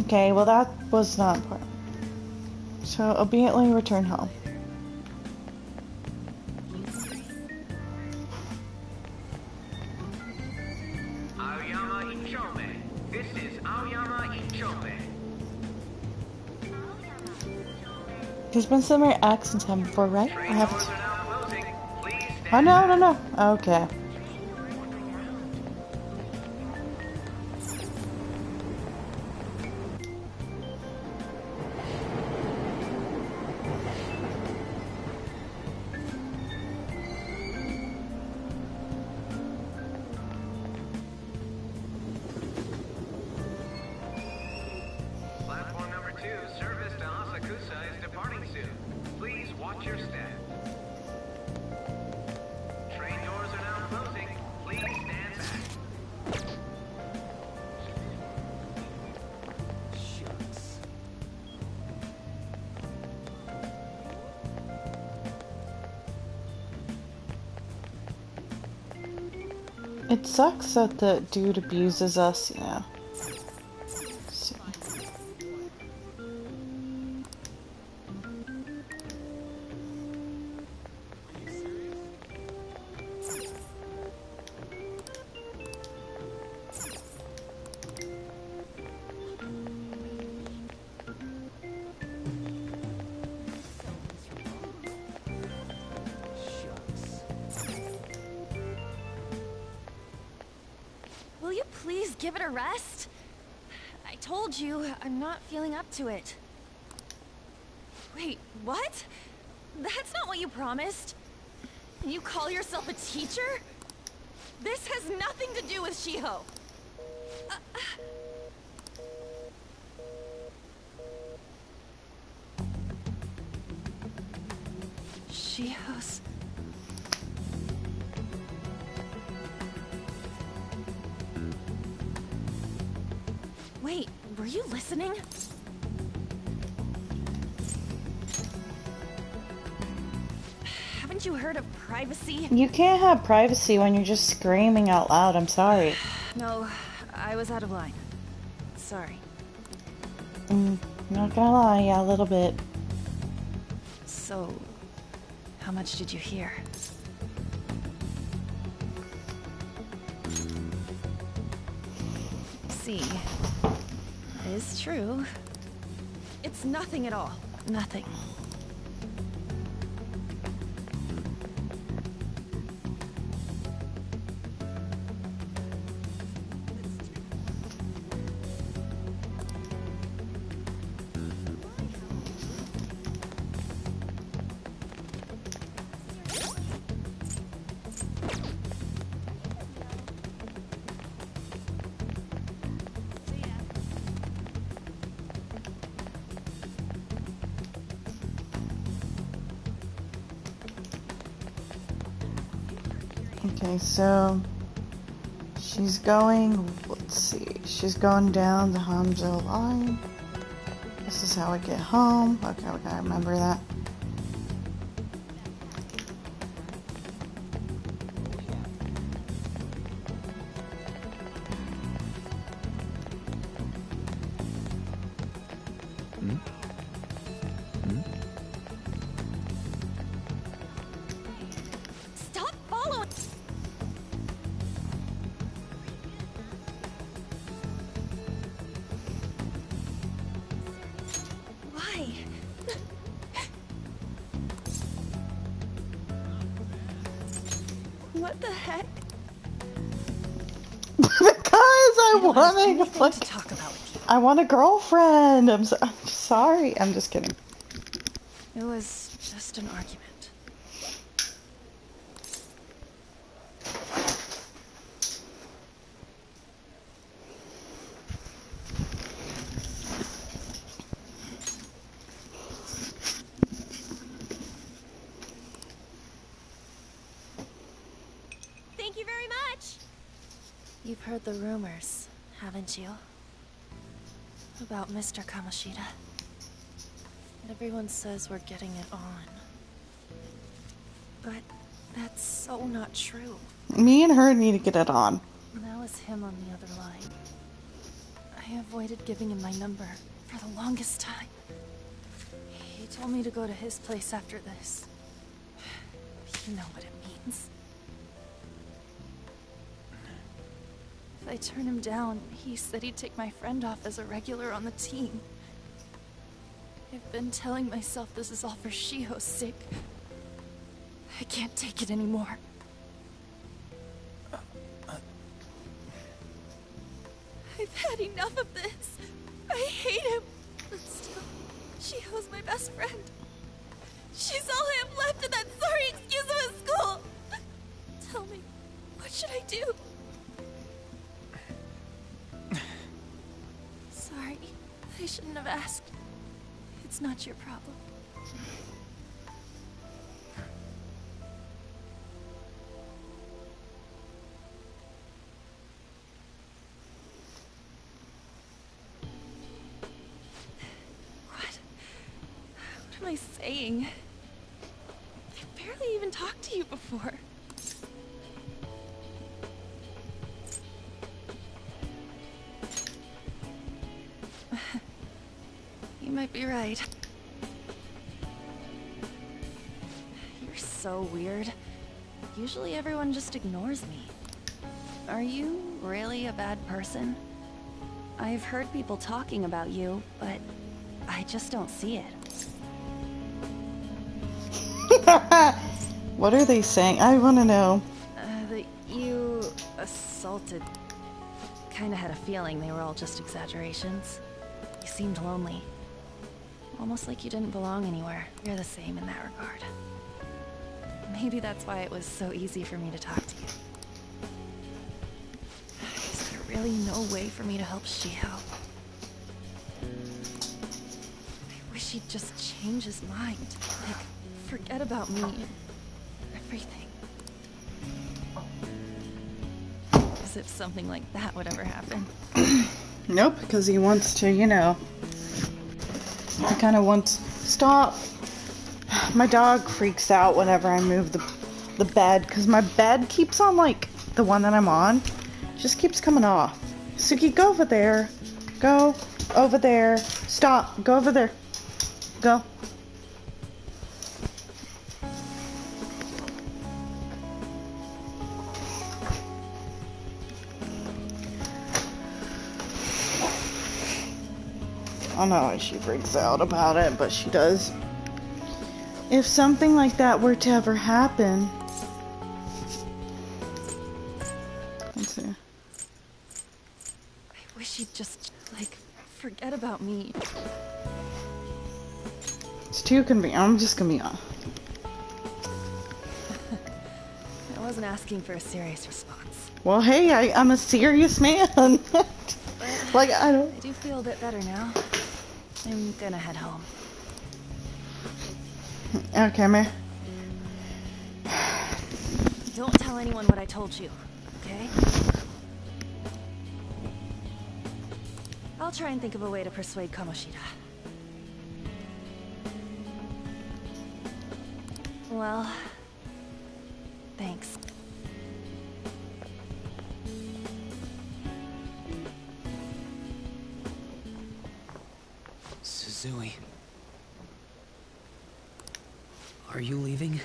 Speaker 1: Okay, well that was not important. So, obediently return home.
Speaker 15: Aoyama Ichome. This is Aoyama Ichome.
Speaker 1: There's been similar accents happening before, right? I haven't. Oh, no. Okay.
Speaker 15: Platform number 2, service to Asakusa is departing soon. Please watch your step. Train doors are now closing. Please stand back.
Speaker 8: Shucks.
Speaker 1: It sucks that the dude abuses us, you know. So.
Speaker 9: Will you please give it a rest? I told you, I'm not feeling up to it. Wait, what? That's not what you promised. You call yourself a teacher? This has nothing to do with Shiho. Shiho's... Wait, were you listening? Haven't you heard of privacy?
Speaker 1: You can't have privacy when you're just screaming out loud. I'm sorry.
Speaker 9: No, I was out of line. Sorry.
Speaker 1: Not gonna lie, yeah, a little bit.
Speaker 9: So, how much did you hear? See, it is true. It's nothing at all. Nothing.
Speaker 1: Okay, so she's going, let's see, she's going down the Hanzo line. This is how I get home. Okay, we gotta remember that.
Speaker 9: What the heck?
Speaker 1: Because I
Speaker 9: don't have anything
Speaker 1: want
Speaker 9: to talk about with you.
Speaker 1: I want a girlfriend. I'm sorry. I'm just kidding.
Speaker 9: It was just an argument.
Speaker 4: Thank you very much.
Speaker 9: You've heard the rumors, haven't you? About Mr. Kamoshida. Everyone says we're getting it on. But that's so not true.
Speaker 1: Me and her need to get it on.
Speaker 9: That was him on the other line. I avoided giving him my number for the longest time. He told me to go to his place after this. You know what it means. If I turn him down, he said he'd take my friend off as a regular on the team. I've been telling myself this is all for Shiho's sake. I can't take it anymore. I've had enough of this. I hate him. But still, Shiho's my best friend. She's all I have left in that sorry excuse of a school. Tell me, what should I do? Sorry, I shouldn't have asked. It's not your problem. What am I saying? I've barely even talked to you before. You might be right. You're so weird. Usually everyone just ignores me. Are you really a bad person? I've heard people talking about you, but I just don't see it.
Speaker 1: What are they saying? I want to know.
Speaker 9: That you assaulted. Kinda had a feeling they were all just exaggerations. You seemed lonely. Almost like you didn't belong anywhere. You're the same in that regard. Maybe that's why it was so easy for me to talk to you. Is there really no way for me to help Shiho? I wish he'd just change his mind. Like, forget about me and everything. As if something like that would ever happen.
Speaker 1: Nope, because he wants to, you know. He kind of wants... Stop! My dog freaks out whenever I move the bed, because my bed keeps on, like, the one that I'm on, just keeps coming off. Suki, go over there. Go over there. Stop. Go over there. Go. I don't know why she freaks out about it, but she does. If something like that were to ever happen... Let's see.
Speaker 9: I wish you'd just, like, forget about me.
Speaker 1: It's too convenient. I'm just gonna be honest.
Speaker 9: I wasn't asking for a serious response.
Speaker 1: Well, hey, I'm a serious man. Like, I
Speaker 9: do feel a bit better now. I'm gonna head home.
Speaker 1: Okay, man.
Speaker 9: Don't tell anyone what I told you, okay? I'll try and think of a way to persuade Kamoshida. Well, thanks.
Speaker 10: Suzui. Are you leaving?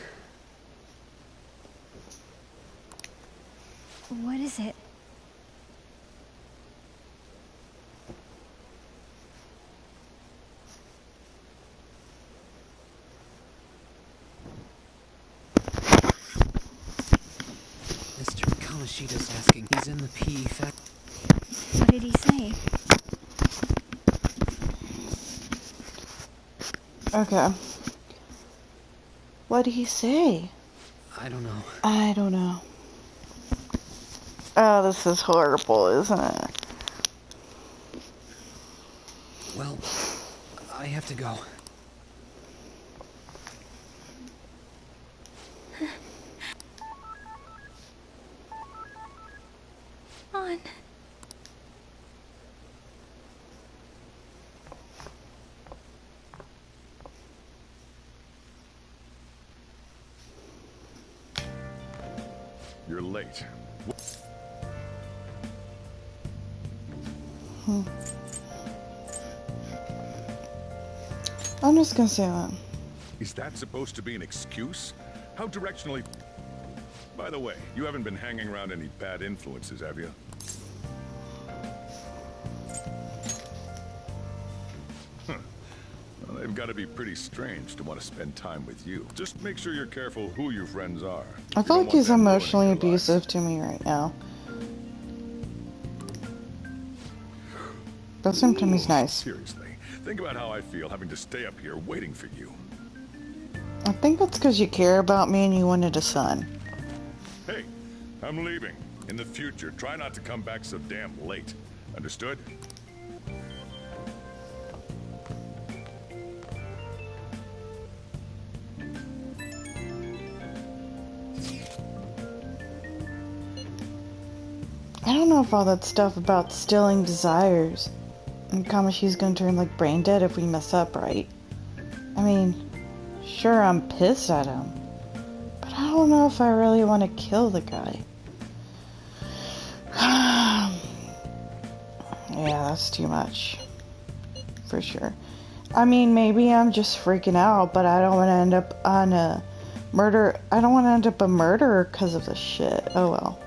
Speaker 3: What is it?
Speaker 10: Kamoshida's asking. He's in the PE factory.
Speaker 9: What did he say?
Speaker 1: Okay. What did he say?
Speaker 10: I don't know.
Speaker 1: I don't know. Oh, this is horrible, isn't it?
Speaker 10: Well, I have to go.
Speaker 9: On.
Speaker 16: You're late.
Speaker 1: I'm just gonna say that.
Speaker 16: Is that supposed to be an excuse? How directionally... By the way, you haven't been hanging around any bad influences, have you? Huh. Well, they've got to be pretty strange to want to spend time with you. Just make sure you're careful who your friends are.
Speaker 1: I feel like he's emotionally abusive to me right now. But sometimes he's nice.
Speaker 16: Seriously, think about how I feel having to stay up here waiting for you.
Speaker 1: I think it's because you care about me and you wanted a son.
Speaker 16: Hey, I'm leaving. In the future, try not to come back so damn late. Understood?
Speaker 1: I don't know if all that stuff about stealing desires and Kamoshi's gonna turn like brain dead if we mess up, right? I mean, sure, I'm pissed at him, but I don't know if I really want to kill the guy. Yeah, that's too much. For sure. I mean, maybe I'm just freaking out, but I don't want to end up on a murder. I don't want to end up a murderer because of this shit. Oh well.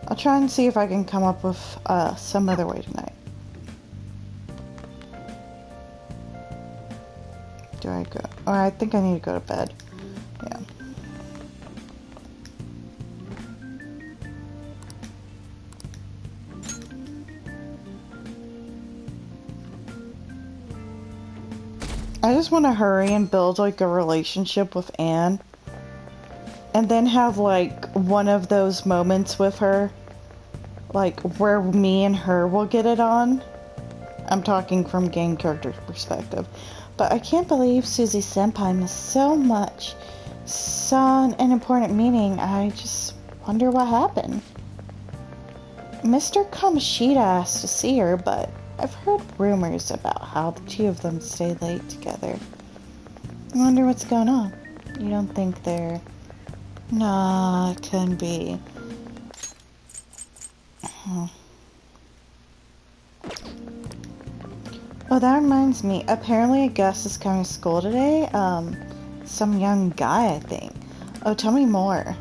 Speaker 1: I'll try and see if I can come up with some other way tonight. Do I go? Oh, I think I need to go to bed. Yeah. I just want to hurry and build like a relationship with Anne. And then have like one of those moments with her. Like where me and her will get it on. I'm talking from game character perspective. But I can't believe Susie Senpai missed so much. Such an important meeting. I just wonder what happened. Mr. Kamoshida asked to see her, but I've heard rumors about how the two of them stay late together. I wonder what's going on. You don't think they're... Nah, it couldn't be. Oh, that reminds me. Apparently a guest is coming to school today. Some young guy, I think. Oh, tell me more.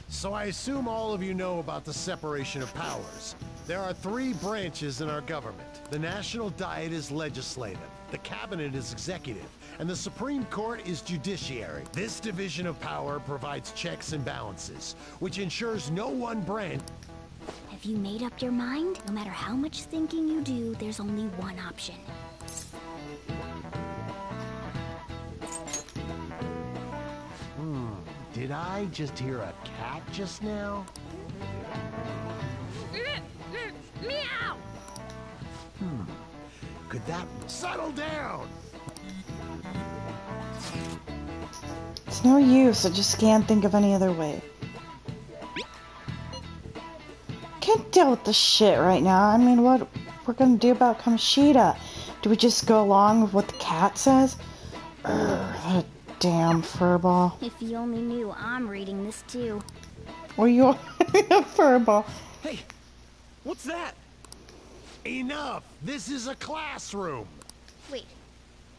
Speaker 17: So I assume all of you know about the separation of powers. There are three branches in our government. The National Diet is legislative, the Cabinet is executive, and the Supreme Court is judiciary. This division of power provides checks and balances, which ensures no one branch...
Speaker 3: Have you made up your mind? No matter how much thinking you do, there's only one option.
Speaker 17: Did I just hear a cat just now?
Speaker 3: Meow!
Speaker 17: Could that... Settle down!
Speaker 1: It's no use, I just can't think of any other way. Can't deal with this shit right now. I mean, what we're gonna do about Kamoshida? Do we just go along with what the cat says? That damn furball.
Speaker 3: If you only knew, I'm reading this too.
Speaker 1: Well, you're a furball.
Speaker 5: Hey, what's that?
Speaker 17: Enough! This is a classroom!
Speaker 3: Wait,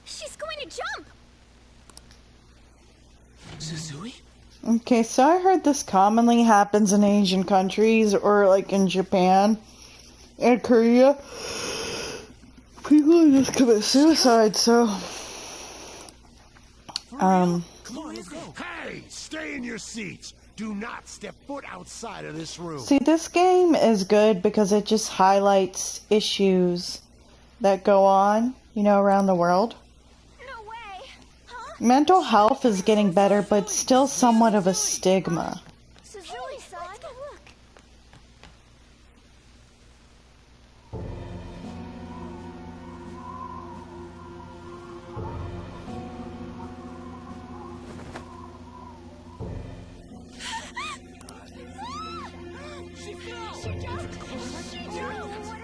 Speaker 3: she's going to jump!
Speaker 10: Suzui?
Speaker 1: Okay, so I heard this commonly happens in Asian countries or like in Japan and Korea. People just commit suicide, so
Speaker 17: Come on, let's go. Hey, stay in your seats. Do not step foot outside of this room.
Speaker 1: see, this game is good because it just highlights issues that go on, you know, around the world.
Speaker 9: No way. Huh?
Speaker 1: Mental health is getting better, but still somewhat of a stigma.
Speaker 9: Suzui-san. Let's go look.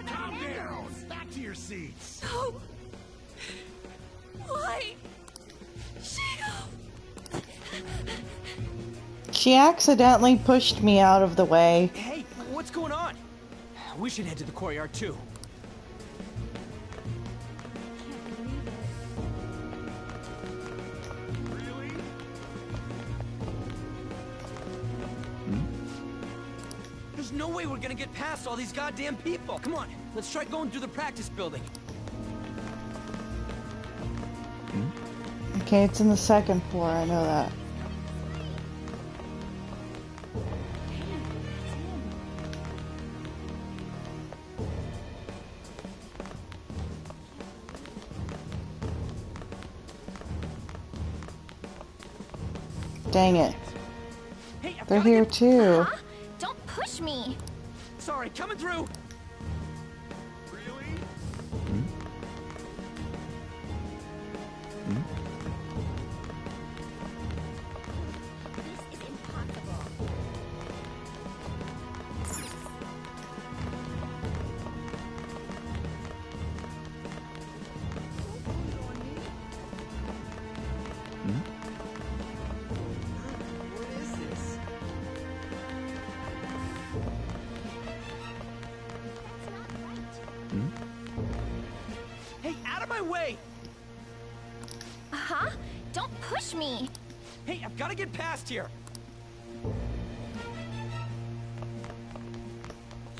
Speaker 17: Calm down. Back to your seats.
Speaker 9: No. Why? Shio.
Speaker 1: She accidentally pushed me out of the way.
Speaker 5: Hey, what's going on? We should head to the courtyard too. There's no way we're gonna get past all these goddamn people. Come on, let's try going through the practice building.
Speaker 1: Okay, it's in the second floor, I know that. Dang it.
Speaker 5: Hey,
Speaker 1: They're here too.
Speaker 9: Huh? Don't push me.
Speaker 5: Sorry, coming through.
Speaker 9: This is impossible.
Speaker 5: What is this? Hey, out of my way!
Speaker 9: Huh? Don't push me.
Speaker 5: Hey, I've got to get past here.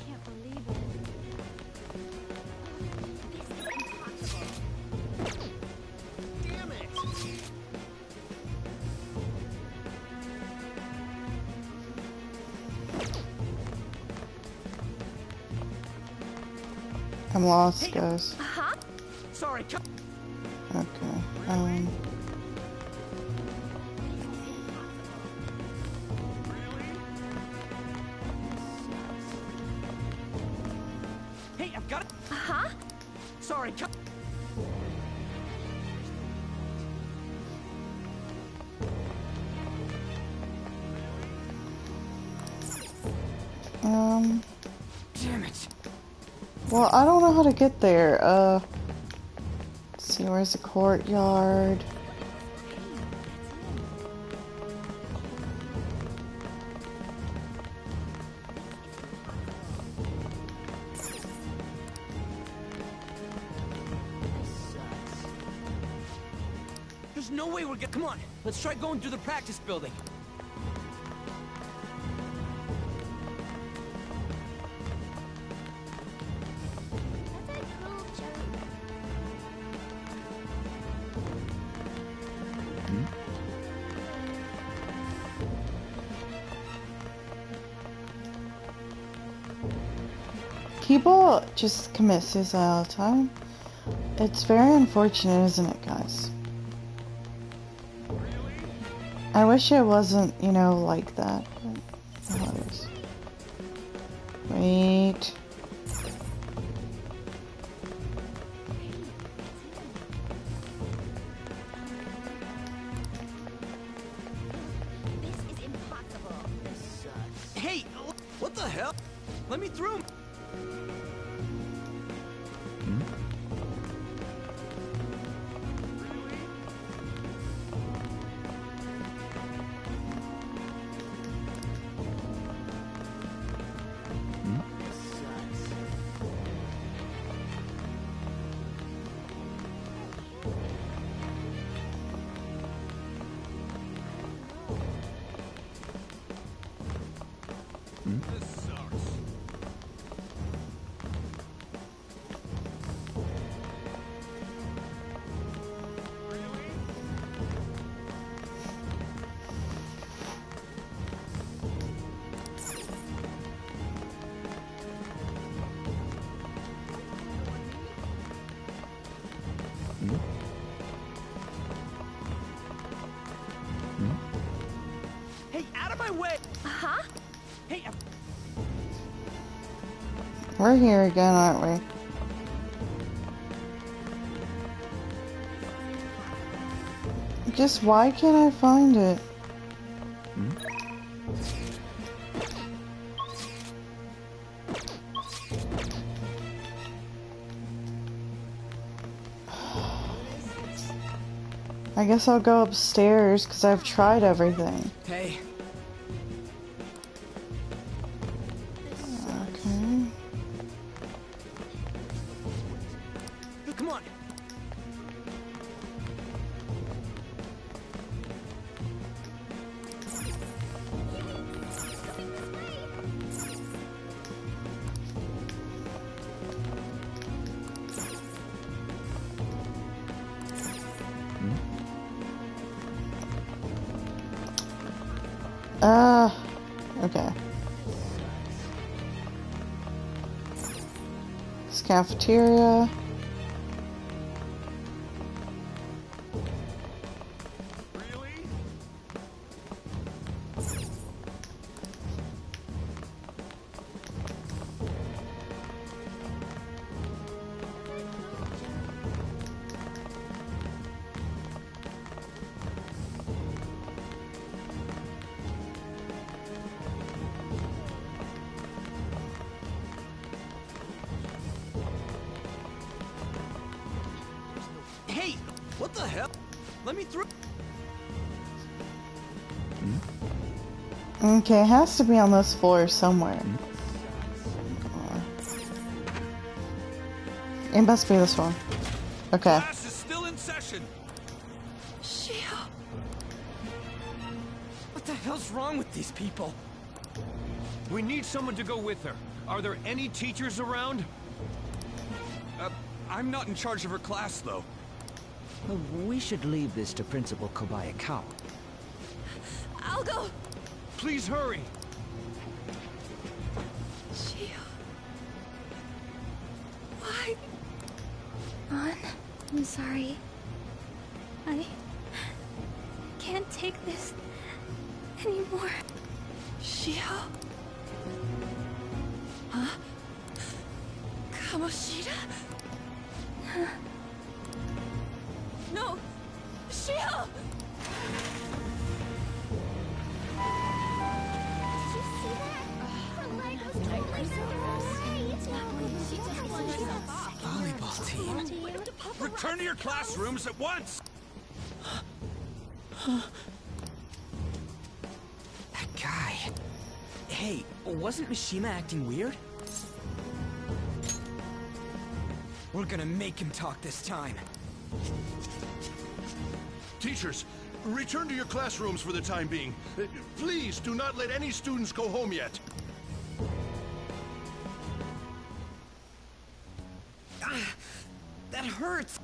Speaker 9: Can't believe it. This is impossible.
Speaker 5: Damn it!
Speaker 1: I'm lost, guys.
Speaker 9: Huh?
Speaker 5: Sorry, come.
Speaker 1: Okay.
Speaker 5: Hey, I've got it.
Speaker 9: Huh?
Speaker 5: Sorry, come. Damn it.
Speaker 1: Well, I don't know how to get there. Let's see, where's the courtyard?
Speaker 5: There's no way we're gonna. Come on, let's try going through the practice building.
Speaker 1: People just commit suicide all the time. It's very unfortunate, isn't it, guys? I wish it wasn't, you know, like that. But it is. Wait.
Speaker 9: This is impossible.
Speaker 5: Hey, what the hell? Let me through. way!
Speaker 9: Huh?
Speaker 5: Hey,
Speaker 1: We're here again, aren't we? Just why can't I find it? I guess I'll go upstairs because I've tried everything.
Speaker 5: Hey.
Speaker 1: Okay.
Speaker 5: Come on.
Speaker 1: Okay. This cafeteria.
Speaker 5: Hey, what the hell? Let me through.
Speaker 1: Okay, it has to be on this floor somewhere. It must be this one. Okay.
Speaker 13: Class is still in session.
Speaker 9: Shio.
Speaker 5: What the hell's wrong with these people?
Speaker 13: We need someone to go with her. Are there any teachers around? I'm not in charge of her class, though.
Speaker 11: We should leave this to Principal Kobayakawa.
Speaker 9: I'll go.
Speaker 13: Please hurry.
Speaker 9: Shio. Why? An, I'm sorry. I can't take this anymore. Shio? Huh? Kamoshida? No! Shio!
Speaker 3: Did you see that? Her leg was totally
Speaker 5: Volleyball team.
Speaker 13: Return to your classrooms at once!
Speaker 5: That guy. Hey, wasn't Mishima acting weird? We're gonna make him talk this time.
Speaker 7: Teachers, return to your classrooms for the time being. Please do not let any students go home yet.
Speaker 5: That hurts!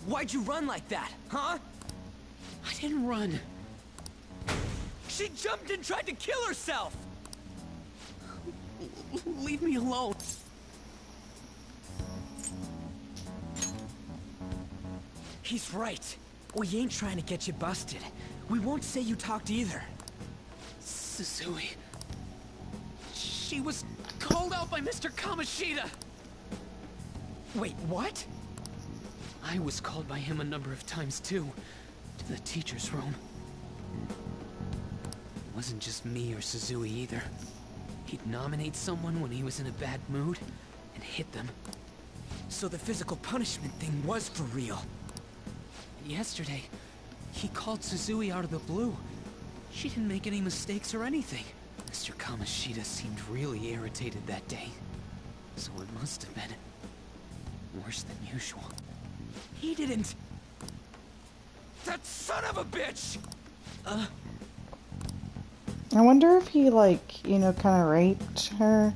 Speaker 5: Why'd you run like that, huh?
Speaker 10: I didn't run.
Speaker 5: She jumped and tried to kill herself!
Speaker 10: Leave me alone.
Speaker 5: He's right. We ain't trying to get you busted. We won't say you talked either.
Speaker 10: Suzui. She was called out by Mr. Kamoshida.
Speaker 5: Wait, what?
Speaker 10: I was called by him a number of times too, to the teacher's room. It wasn't just me or Suzui either. He'd nominate someone when he was in a bad mood, and hit them.
Speaker 5: So the physical punishment thing was for real.
Speaker 10: And yesterday, he called Suzui out of the blue. She didn't make any mistakes or anything. Mr. Kamoshida seemed really irritated that day. So it must have been worse than usual.
Speaker 5: He didn't... That son of a bitch!
Speaker 1: I wonder if he, like, you know, kind of raped her.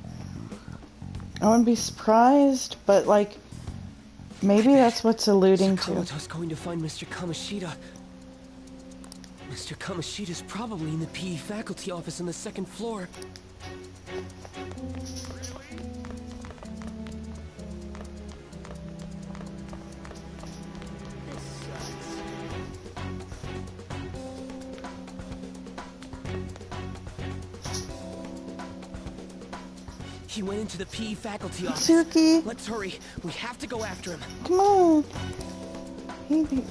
Speaker 1: I wouldn't be surprised, but, like, maybe that's what's alluding to.
Speaker 5: Kabuto's going to find Mr. Kamoshida. Mr. Kamoshida's probably in the PE faculty office on the second floor. He went into the PE faculty office.
Speaker 1: Suki.
Speaker 5: Let's hurry. We have to go after him.
Speaker 1: Come on.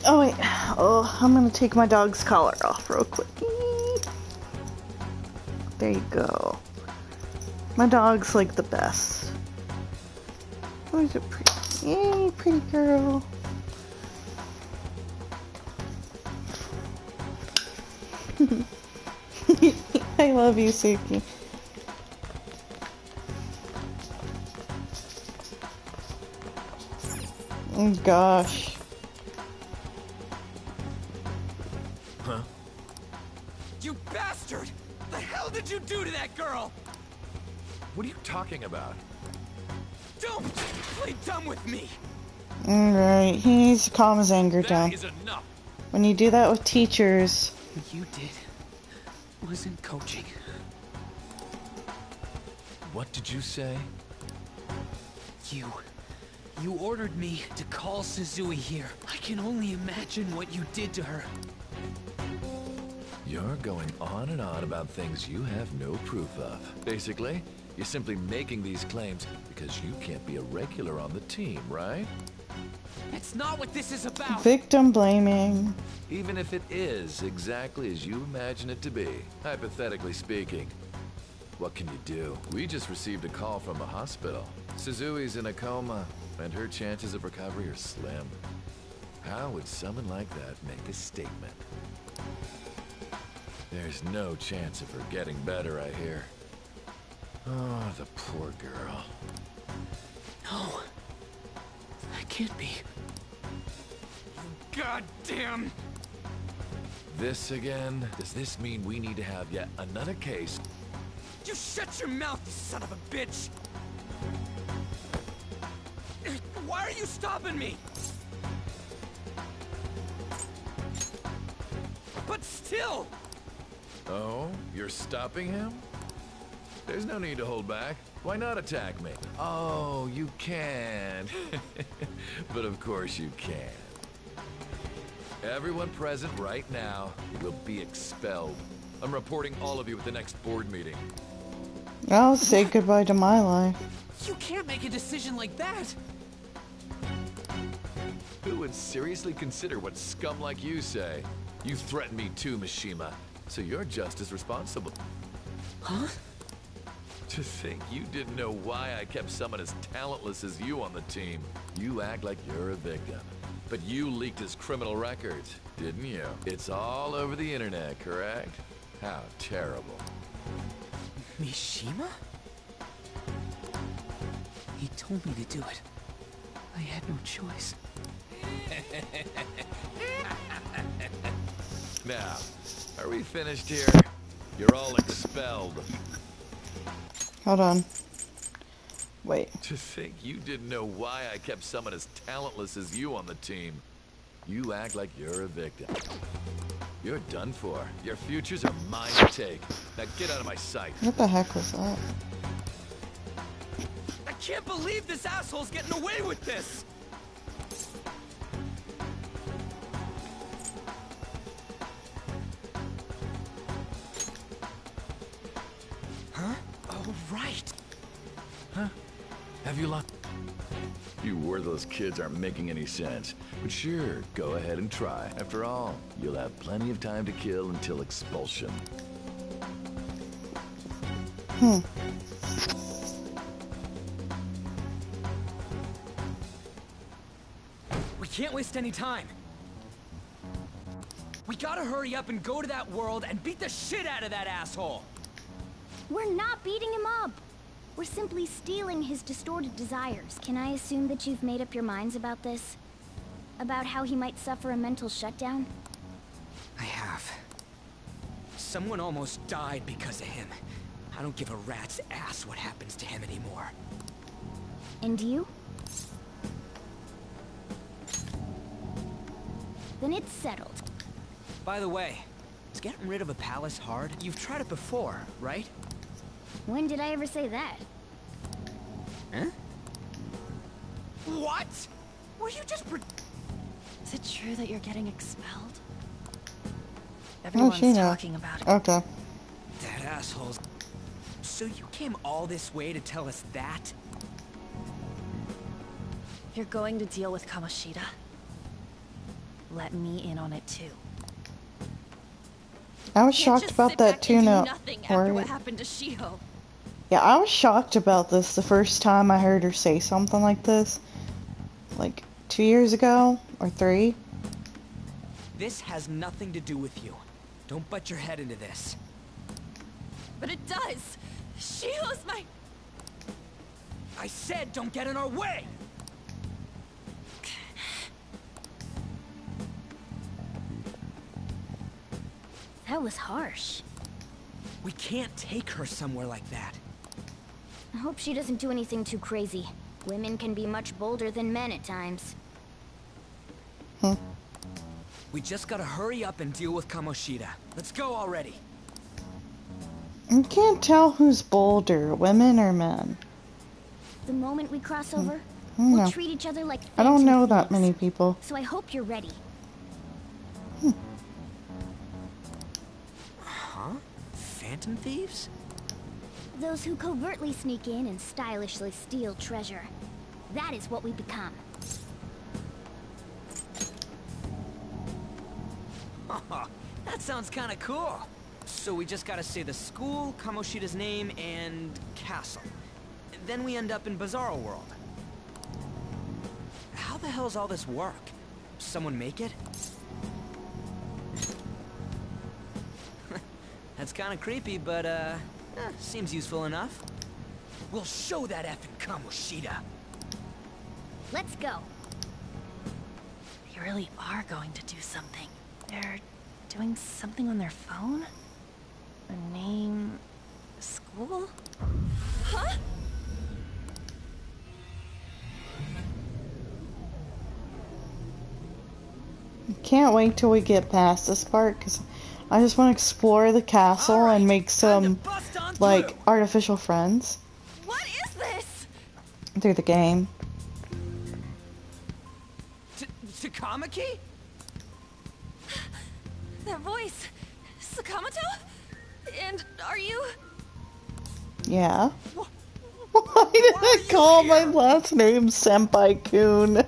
Speaker 1: Oh wait. Oh, I'm gonna take my dog's collar off real quick. There you go. My dog's like the best. Oh, he's a pretty, yay, pretty girl. I love you, Suki. Oh gosh.
Speaker 5: Huh? You bastard! The hell did you do to that girl?
Speaker 6: What are you talking about?
Speaker 5: Don't play dumb with me.
Speaker 1: Alright, he needs to calm his anger down.
Speaker 6: That is enough.
Speaker 1: When you do that with teachers.
Speaker 10: What you did wasn't coaching.
Speaker 6: What did you say?
Speaker 10: You ordered me to call Suzui here. I can only imagine what you did to her.
Speaker 6: You're going on and on about things you have no proof of. Basically, you're simply making these claims because you can't be a regular on the team, right?
Speaker 5: That's not what this is about.
Speaker 1: Victim blaming.
Speaker 6: Even if it is exactly as you imagine it to be, hypothetically speaking, what can you do? We just received a call from a hospital. Suzui's in a coma, and her chances of recovery are slim. How would someone like that make a statement? There's no chance of her getting better, I hear. Oh, the poor girl.
Speaker 10: No. That can't be.
Speaker 5: Goddamn!
Speaker 6: This again? Does this mean we need to have yet another case?
Speaker 5: You shut your mouth, you son of a bitch! Why are you stopping me? But still!
Speaker 6: Oh, you're stopping him? There's no need to hold back. Why not attack me? Oh, you can. But of course you can. Everyone present right now will be expelled. I'm reporting all of you at the next board meeting.
Speaker 1: I'll say goodbye to my life.
Speaker 5: You can't make a decision like that!
Speaker 6: Who would seriously consider what scum like you say? You threatened me too, Mishima, so you're just as responsible.
Speaker 10: Huh?
Speaker 6: To think you didn't know why I kept someone as talentless as you on the team. You act like you're a victim. But you leaked his criminal records, didn't you? It's all over the internet, correct? How terrible.
Speaker 10: Mishima? He told me to do it. I had no choice.
Speaker 6: Now, are we finished here? You're all expelled.
Speaker 1: Hold on. Wait.
Speaker 6: To think you didn't know why I kept someone as talentless as you on the team. You act like you're a victim. You're done for. Your futures are mine to take. Now get out of my sight.
Speaker 1: What the heck was that?
Speaker 5: I can't believe this asshole's getting away with this!
Speaker 6: Huh?
Speaker 5: Oh, right.
Speaker 6: Huh? Have you lost? You worthless kids aren't making any sense. But sure, go ahead and try. After all, you'll have plenty of time to kill until expulsion.
Speaker 5: We can't waste any time. We gotta hurry up and go to that world and beat the shit out of that asshole.
Speaker 3: We're not beating him up. We're simply stealing his distorted desires. Can I assume that you've made up your minds about this? About how he might suffer a mental shutdown?
Speaker 5: I have. Someone almost died because of him. I don't give a rat's ass what happens to him anymore.
Speaker 3: And you? Then it's settled.
Speaker 5: By the way, is getting rid of a palace hard? You've tried it before, right?
Speaker 3: When did I ever say that?
Speaker 5: Huh? What? Were you just
Speaker 9: Is it true that you're getting expelled?
Speaker 1: Oh, she knows.
Speaker 9: Talking about it.
Speaker 1: Okay.
Speaker 5: That asshole's So you came all this way to tell us that?
Speaker 9: You're going to deal with Kamoshida. Let me in on it too.
Speaker 1: I was shocked about that too.
Speaker 9: Nothing after what happened to Shiho.
Speaker 1: Yeah, I was shocked about this the first time I heard her say something like this. Like 2 years ago or 3.
Speaker 5: This has nothing to do with you. Don't butt your head into this.
Speaker 9: But it does. Shiho's my...
Speaker 5: I said don't get in our way!
Speaker 3: That was harsh.
Speaker 5: We can't take her somewhere like that.
Speaker 3: I hope she doesn't do anything too crazy. Women can be much bolder than men at times.
Speaker 5: We just gotta hurry up and deal with Kamoshida. Let's go already.
Speaker 1: You can't tell who's bolder, women or men.
Speaker 3: The moment we cross over,
Speaker 1: I don't
Speaker 3: we'll
Speaker 1: know.
Speaker 3: treat each other like
Speaker 1: I don't know
Speaker 3: phantom
Speaker 1: that many
Speaker 3: thieves.
Speaker 1: people.
Speaker 3: So I hope you're ready.
Speaker 5: Huh? Phantom thieves?
Speaker 3: Those who covertly sneak in and stylishly steal treasure. That is what we become.
Speaker 5: That sounds kinda cool. So we just gotta say the school, Kamoshida's name, and castle. Then we end up in Bizarro World. How the hell's all this work? Someone make it? That's kinda creepy, but seems useful enough. We'll show that effing Kamoshida.
Speaker 3: Let's go.
Speaker 9: They really are going to do something. They're doing something on their phone? A name... school? Huh?
Speaker 1: Can't wait till we get past this part, because I just want to explore the castle and make some, like, artificial friends.
Speaker 9: What is this?
Speaker 1: Through the game.
Speaker 5: Takamaki?
Speaker 9: That voice... Sakamoto? And are you...
Speaker 1: Yeah. Why did I call my last name Senpai-kun?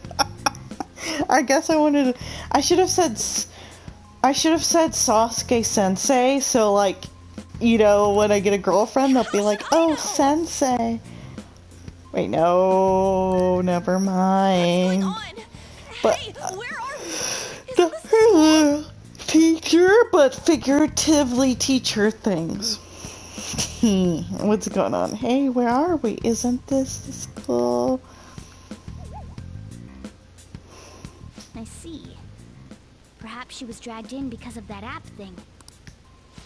Speaker 1: I guess I wanted to... I should have said Sasuke Sensei, so like, you know, when I get a girlfriend, they'll be like, oh, Sensei. Wait, no, never mind. But,
Speaker 9: Hey, where are we?
Speaker 1: teacher, but figuratively teacher things. What's going on? Hey, where are we? Isn't this the school?
Speaker 3: I see. Perhaps she was dragged in because of that app thing.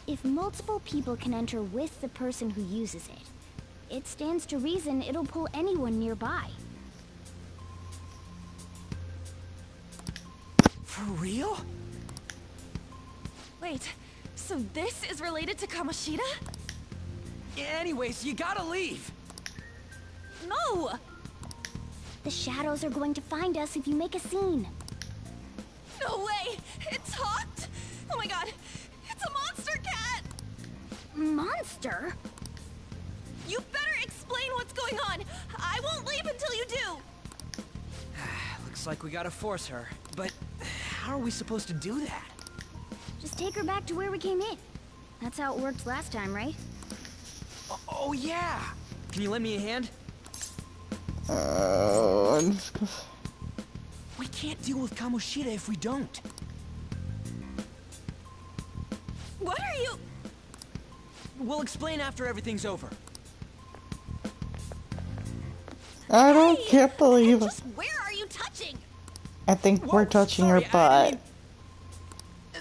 Speaker 3: If multiple people can enter with the person who uses it, it stands to reason it'll pull anyone nearby.
Speaker 5: For real?
Speaker 9: Wait, so this is related to Kamoshida?
Speaker 5: Anyways, you gotta leave.
Speaker 9: No!
Speaker 3: The shadows are going to find us if you make a scene.
Speaker 9: No way! It talked? Oh my god! It's a monster cat!
Speaker 3: Monster?
Speaker 9: You better explain what's going on! I won't leave until you do!
Speaker 5: Looks like we gotta force her. But how are we supposed to do that?
Speaker 3: Just take her back to where we came in. That's how it worked last time, right?
Speaker 5: Oh yeah! Can you lend me a hand? We can't deal with Kamoshida if we don't.
Speaker 9: What are you...
Speaker 5: We'll explain after everything's over.
Speaker 1: I can't believe it.
Speaker 9: Just where are you touching?
Speaker 1: I think we're touching her butt.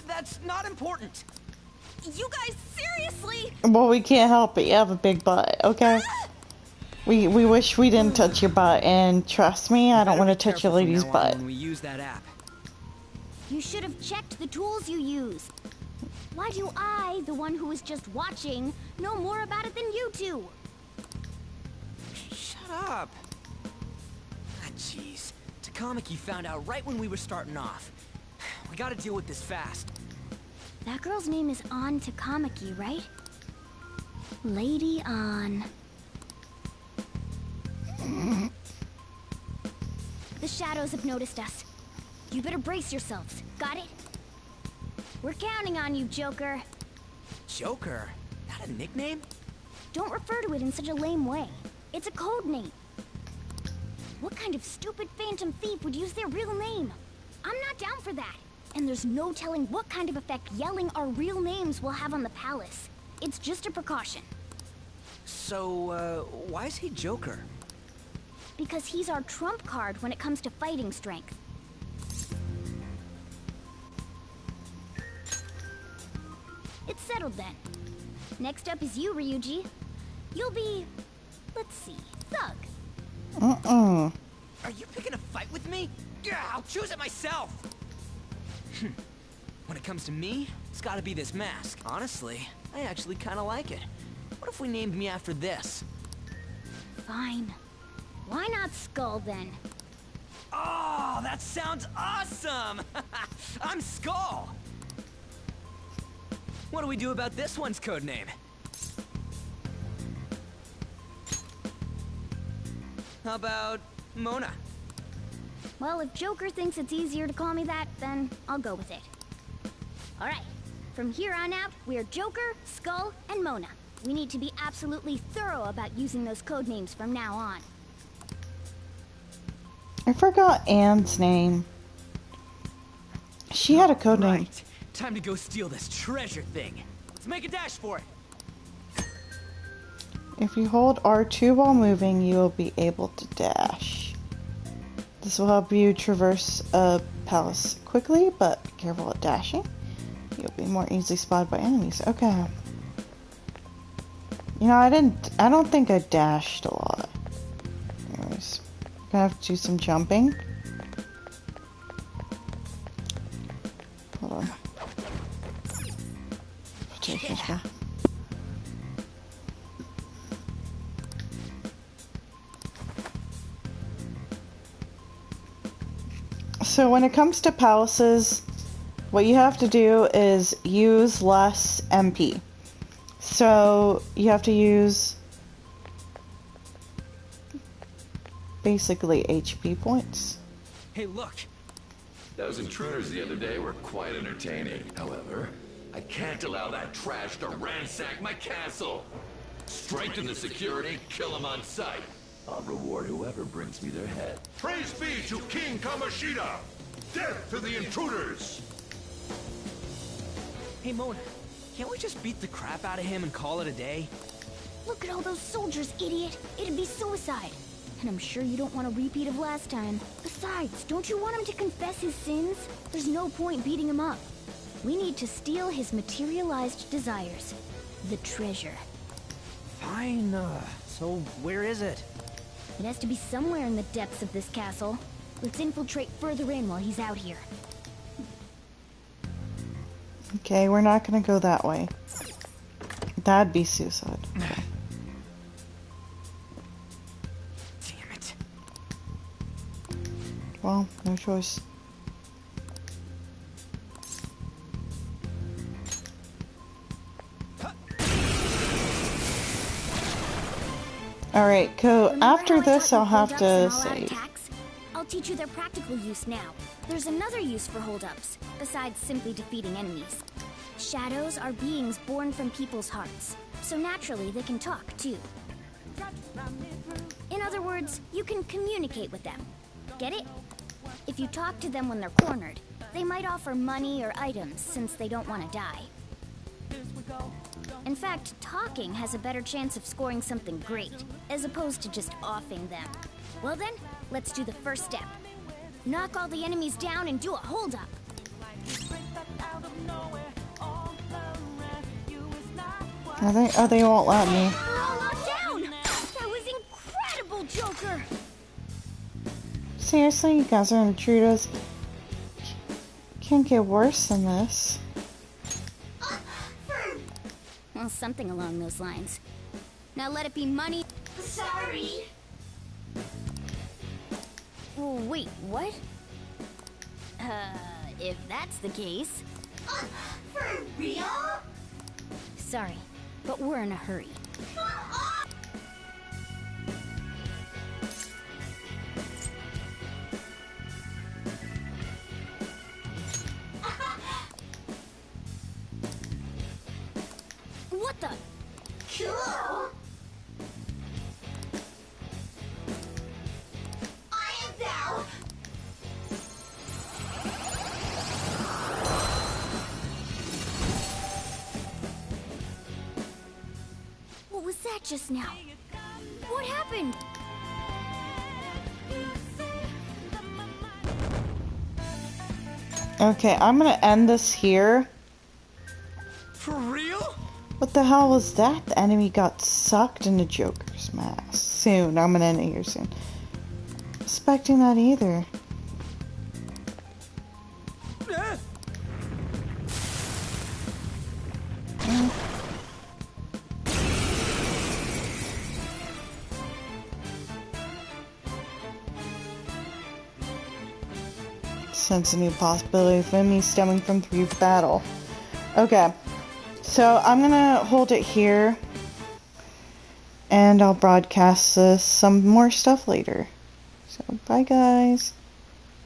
Speaker 5: That's not important.
Speaker 9: You guys, seriously?
Speaker 1: Well, we can't help it. You have a big butt, okay? We wish we didn't touch your butt, and trust me, I don't want to touch your lady's butt.
Speaker 5: When we use that app.
Speaker 3: You should have checked the tools you use. Why do I, the one who was just watching, know more about it than you two?
Speaker 5: Shut up. Ah, jeez. Takamaki found out right when we were starting off. We gotta deal with this fast.
Speaker 3: That girl's name is Takamaki, right?
Speaker 18: Lady on. The shadows have noticed us. You better brace yourselves. Got it? We're counting on you, Joker.
Speaker 5: Joker? That a nickname?
Speaker 18: Don't refer to it in such a lame way. It's a code name. What kind of stupid phantom thief would use their real name? I'm not down for that. And there's no telling what kind of effect yelling our real names will have on the palace. It's just a precaution.
Speaker 5: So, why is he Joker?
Speaker 18: Because he's our trump card when it comes to fighting strength. It's settled then. Next up is you, Ryuji. You'll be... let's see, Thug.
Speaker 5: Are you picking a fight with me? Yeah, I'll choose it myself! When it comes to me, it's gotta be this mask. Honestly, I actually kinda like it. What if we named me after this?
Speaker 18: Fine. Why not Skull then?
Speaker 5: Oh, that sounds awesome! I'm Skull! What do we do about this one's codename? How about Mona?
Speaker 18: Well, if Joker thinks it's easier to call me that, then I'll go with it. Alright, from here on out, we're Joker, Skull, and Mona. We need to be absolutely thorough about using those codenames from now on.
Speaker 1: I forgot Anne's name. She had a codename.
Speaker 5: Right. Time to go steal this treasure thing. Let's make a dash for it.
Speaker 1: If you hold R2 while moving, you will be able to dash. This will help you traverse a palace quickly, but be careful at dashing. You'll be more easily spotted by enemies. Okay. You know, I don't think I dashed a lot. Anyways, I'm gonna have to do some jumping. Hold on. Yeah. So when it comes to palaces, what you have to do is use less MP. So you have to use basically HP points.
Speaker 5: Hey, look!
Speaker 6: Those intruders the other day were quite entertaining. However, I can't allow that trash to ransack my castle. Straighten the security, kill them on sight. I'll reward whoever brings me their head.
Speaker 7: Praise be to King Kamoshida! Death to the intruders!
Speaker 5: Hey, Mona, can't we just beat the crap out of him and call it a day?
Speaker 18: Look at all those soldiers, idiot! It'd be suicide! And I'm sure you don't want a repeat of last time. Besides, don't you want him to confess his sins? There's no point beating him up. We need to steal his materialized desires. The treasure.
Speaker 5: Fine, so where is it?
Speaker 18: It has to be somewhere in the depths of this castle. Let's infiltrate further in while he's out here.
Speaker 1: Okay, we're not gonna go that way. That'd be suicide.
Speaker 5: Damn it.
Speaker 1: Well, no choice. Alright, after this I'll have to save.
Speaker 18: I'll teach you their practical use now. There's another use for holdups, besides simply defeating enemies. Shadows are beings born from people's hearts, so naturally they can talk too. In other words, you can communicate with them. Get it? If you talk to them when they're cornered, they might offer money or items since they don't want to die. In fact, talking has a better chance of scoring something great, as opposed to just offing them. Well then, let's do the first step. Knock all the enemies down and do a hold-up.
Speaker 1: They won't let me.
Speaker 18: We're all locked down! That was incredible, Joker!
Speaker 1: Seriously, you guys are intruders. Can't get worse than this.
Speaker 18: Well, something along those lines. Now let it be money.
Speaker 3: Sorry.
Speaker 18: Oh, wait, what? If that's the case...
Speaker 3: For real?
Speaker 18: Sorry, but we're in a hurry. What the? Cool. I am thou. What was that just now? What happened?
Speaker 1: Okay, I'm gonna end this here.
Speaker 5: For real?
Speaker 1: What the hell was that? The enemy got sucked into Joker's mask. Soon, I'm gonna end it here soon. Expecting that either. Sense a new possibility of enemy stemming from brief battle. Okay, so I'm gonna hold it here, and I'll broadcast some more stuff later. So bye guys.